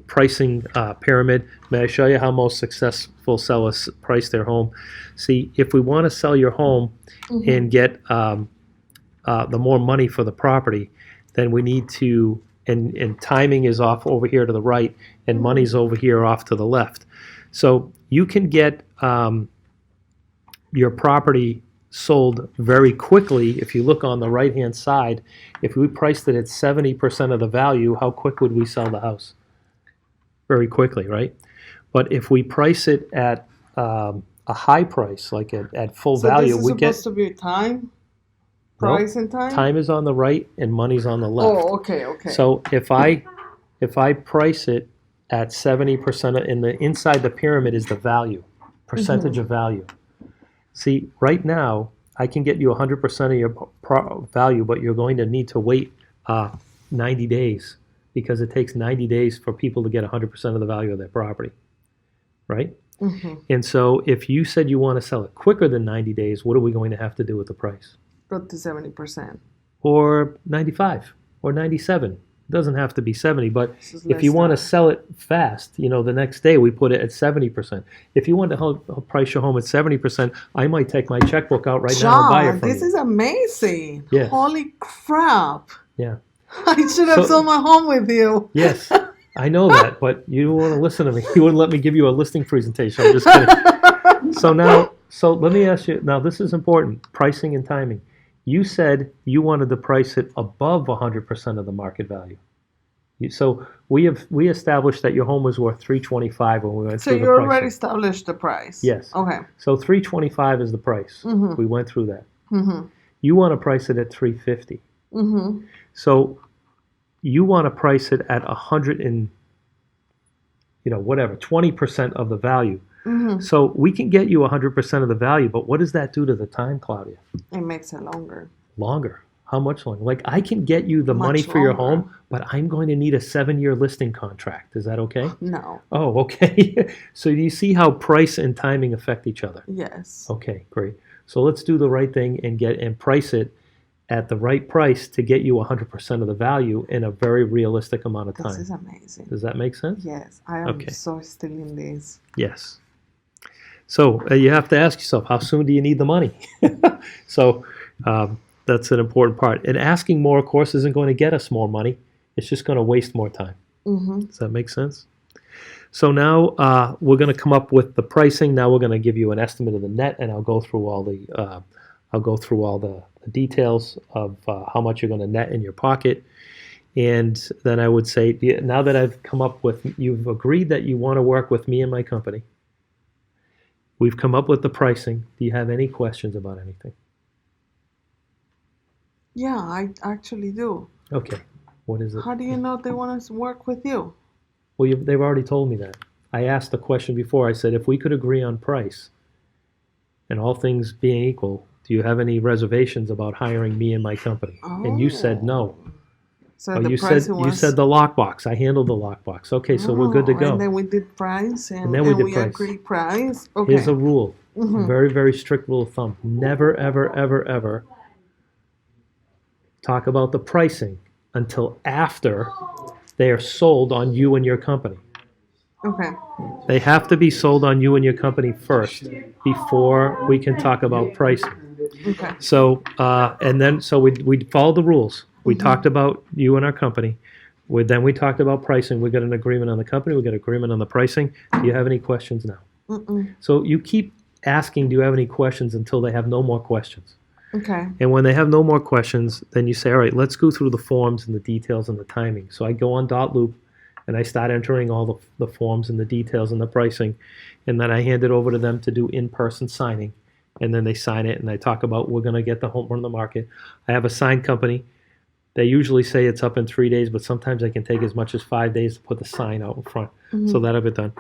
pricing pyramid. May I show you how most successful sellers price their home? See, if we want to sell your home and get the more money for the property, then we need to, and timing is off over here to the right, and money's over here off to the left. So you can get your property sold very quickly. If you look on the right-hand side, if we priced it at 70% of the value, how quick would we sell the house? Very quickly, right? But if we price it at a high price, like at full value, we get... So this is supposed to be time? Price and time? Time is on the right and money's on the left. Oh, okay, okay. So if I price it at 70%, in the inside the pyramid is the value, percentage of value. See, right now, I can get you 100% of your value, but you're going to need to wait 90 days because it takes 90 days for people to get 100% of the value of their property, right? Mm-hmm. And so if you said you want to sell it quicker than 90 days, what are we going to have to do with the price? Go to 70%. Or 95 or 97. It doesn't have to be 70, but This is if you less want to than- sell it fast, the next day we put it at 70%. If you want to price your home at 70%, I might take my checkbook out right now and buy it John, from this you. is amazing. Yes. Holy crap. Yeah. I should have So- sold my home with you. Yes, I know that, but you don't want to listen to me. You wouldn't let me give you a listing presentation. I'm just kidding. So let me ask you, now this is important, pricing and timing. You said you wanted to price it above 100% of the market value. So we established that your home was worth $325 when we went So through the you already pricing. established the price? Yes. Okay. So $325 is the price. Mhm. We went through that. Mm-hmm. You want to price it at $350. Mm-hmm. So you want to price it at 100 and 20% of the value. Mm-hmm. So we can get you 100% of the value, but what does that do to the time, Claudia? It makes it longer. Longer. How much longer? Like I can get you the money Much for your longer. home, but I'm going to need a 7-year listing contract. Is that okay? No. Oh, okay. So do you see how price and timing affect each other? Yes. Okay, great. So let's do the right thing and price it at the right price to get you 100% of the value in a very realistic amount of This time. is amazing. Does that make sense? Yes, I am Okay. so still in this. Yes. So you have to ask yourself, how soon do you need the money? So that's an important part. And asking more, of course, isn't going to get us more money. It's just going to waste more time. Mm-hmm. Does that make sense? So now we're going to come up with the pricing. Now we're going to give you an estimate of the net, and I'll go through all the details of how much you're going to net in your pocket. And then I would say, now that I've come up with, you've agreed that you want to work with me and my company. We've come up with the pricing. Do you have any questions about anything? Yeah, I actually do. Okay. What is it? How do you know they want to work with you? Well, they've already told me that. I asked the question before. I said, if we could agree on price, and all things being equal, do you have any reservations about hiring me and my company? And you said no. So Oh, the you price said was... the lockbox. I handled the lockbox. Okay, so we're good to Oh, go. And then we did price, and then we did we price. agreed price. Okay. Here's a rule. Mhm. Very, very strict rule of thumb. Never, ever, ever, ever talk about the pricing until after they are sold on you and your company. Okay. They have to be sold on you and your company first before we can talk about pricing. Okay. So, we followed the rules. We talked about you and our company. Then we talked about pricing. We got an agreement on the company. We got an agreement on the pricing. Do you have any questions now? Mm-mm. So you keep asking, do you have any questions, until they have no more questions. Okay. And when they have no more questions, then you say, all right, let's go through the forms and the details and the timing. So I go on Loop and I start entering all the forms and the details and the pricing. And then I hand it over to them to do in-person signing. And then they sign it, and I talk about, we're going to get the home on the market. I have a sign company. They usually say it's up in 3 days, but sometimes I can take as much as 5 days to put the sign out in front. So that'll be done.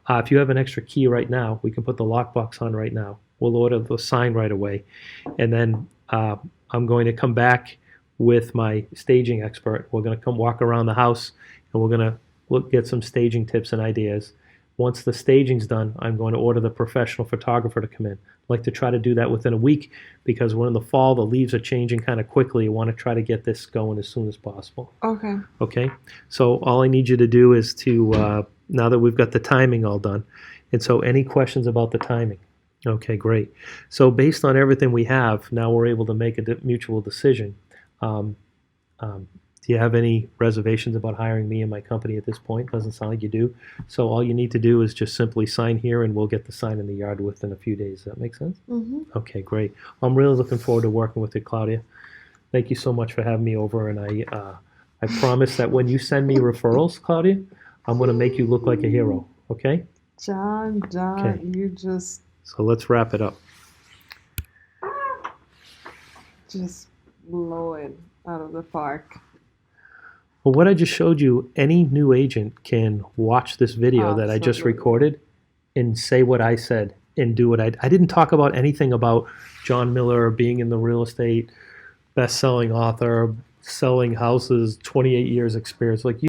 If you have an extra key right now, we can put the lockbox on right now. We'll order the sign right away. And then I'm going to come back with my staging expert. We're going to come walk around the house, and we're going to get some staging tips and ideas. Once the staging's done, I'm going to order the professional photographer to come in. I'd like to try to do that within a week, because we're in the fall, the leaves are changing kind of quickly. I want to try to get this going as soon as possible. Okay. Okay? So all I need you to do is to, now that we've got the timing all done, and so any questions about the timing? Okay, great. So based on everything we have, now we're able to make a mutual decision. Do you have any reservations about hiring me and my company at this point? Doesn't sound like you do. So all you need to do is just simply sign here, and we'll get the sign in the yard within a few days. Does that make sense? Mm-hmm. Okay, great. I'm really looking forward to working with you, Claudia. Thank you so much for having me over, and I promise that when you send me referrals, Claudia, I'm going to make you look like a hero. Okay? John, Okay. you just So let's wrap it up. blow it out of the park. Well, what I just showed you, any new agent can watch this video that I just Absolutely. recorded and say what I said and do what I didn't talk about anything about John Miller being in the real estate, best-selling author, selling houses, 28 years experience. Like you.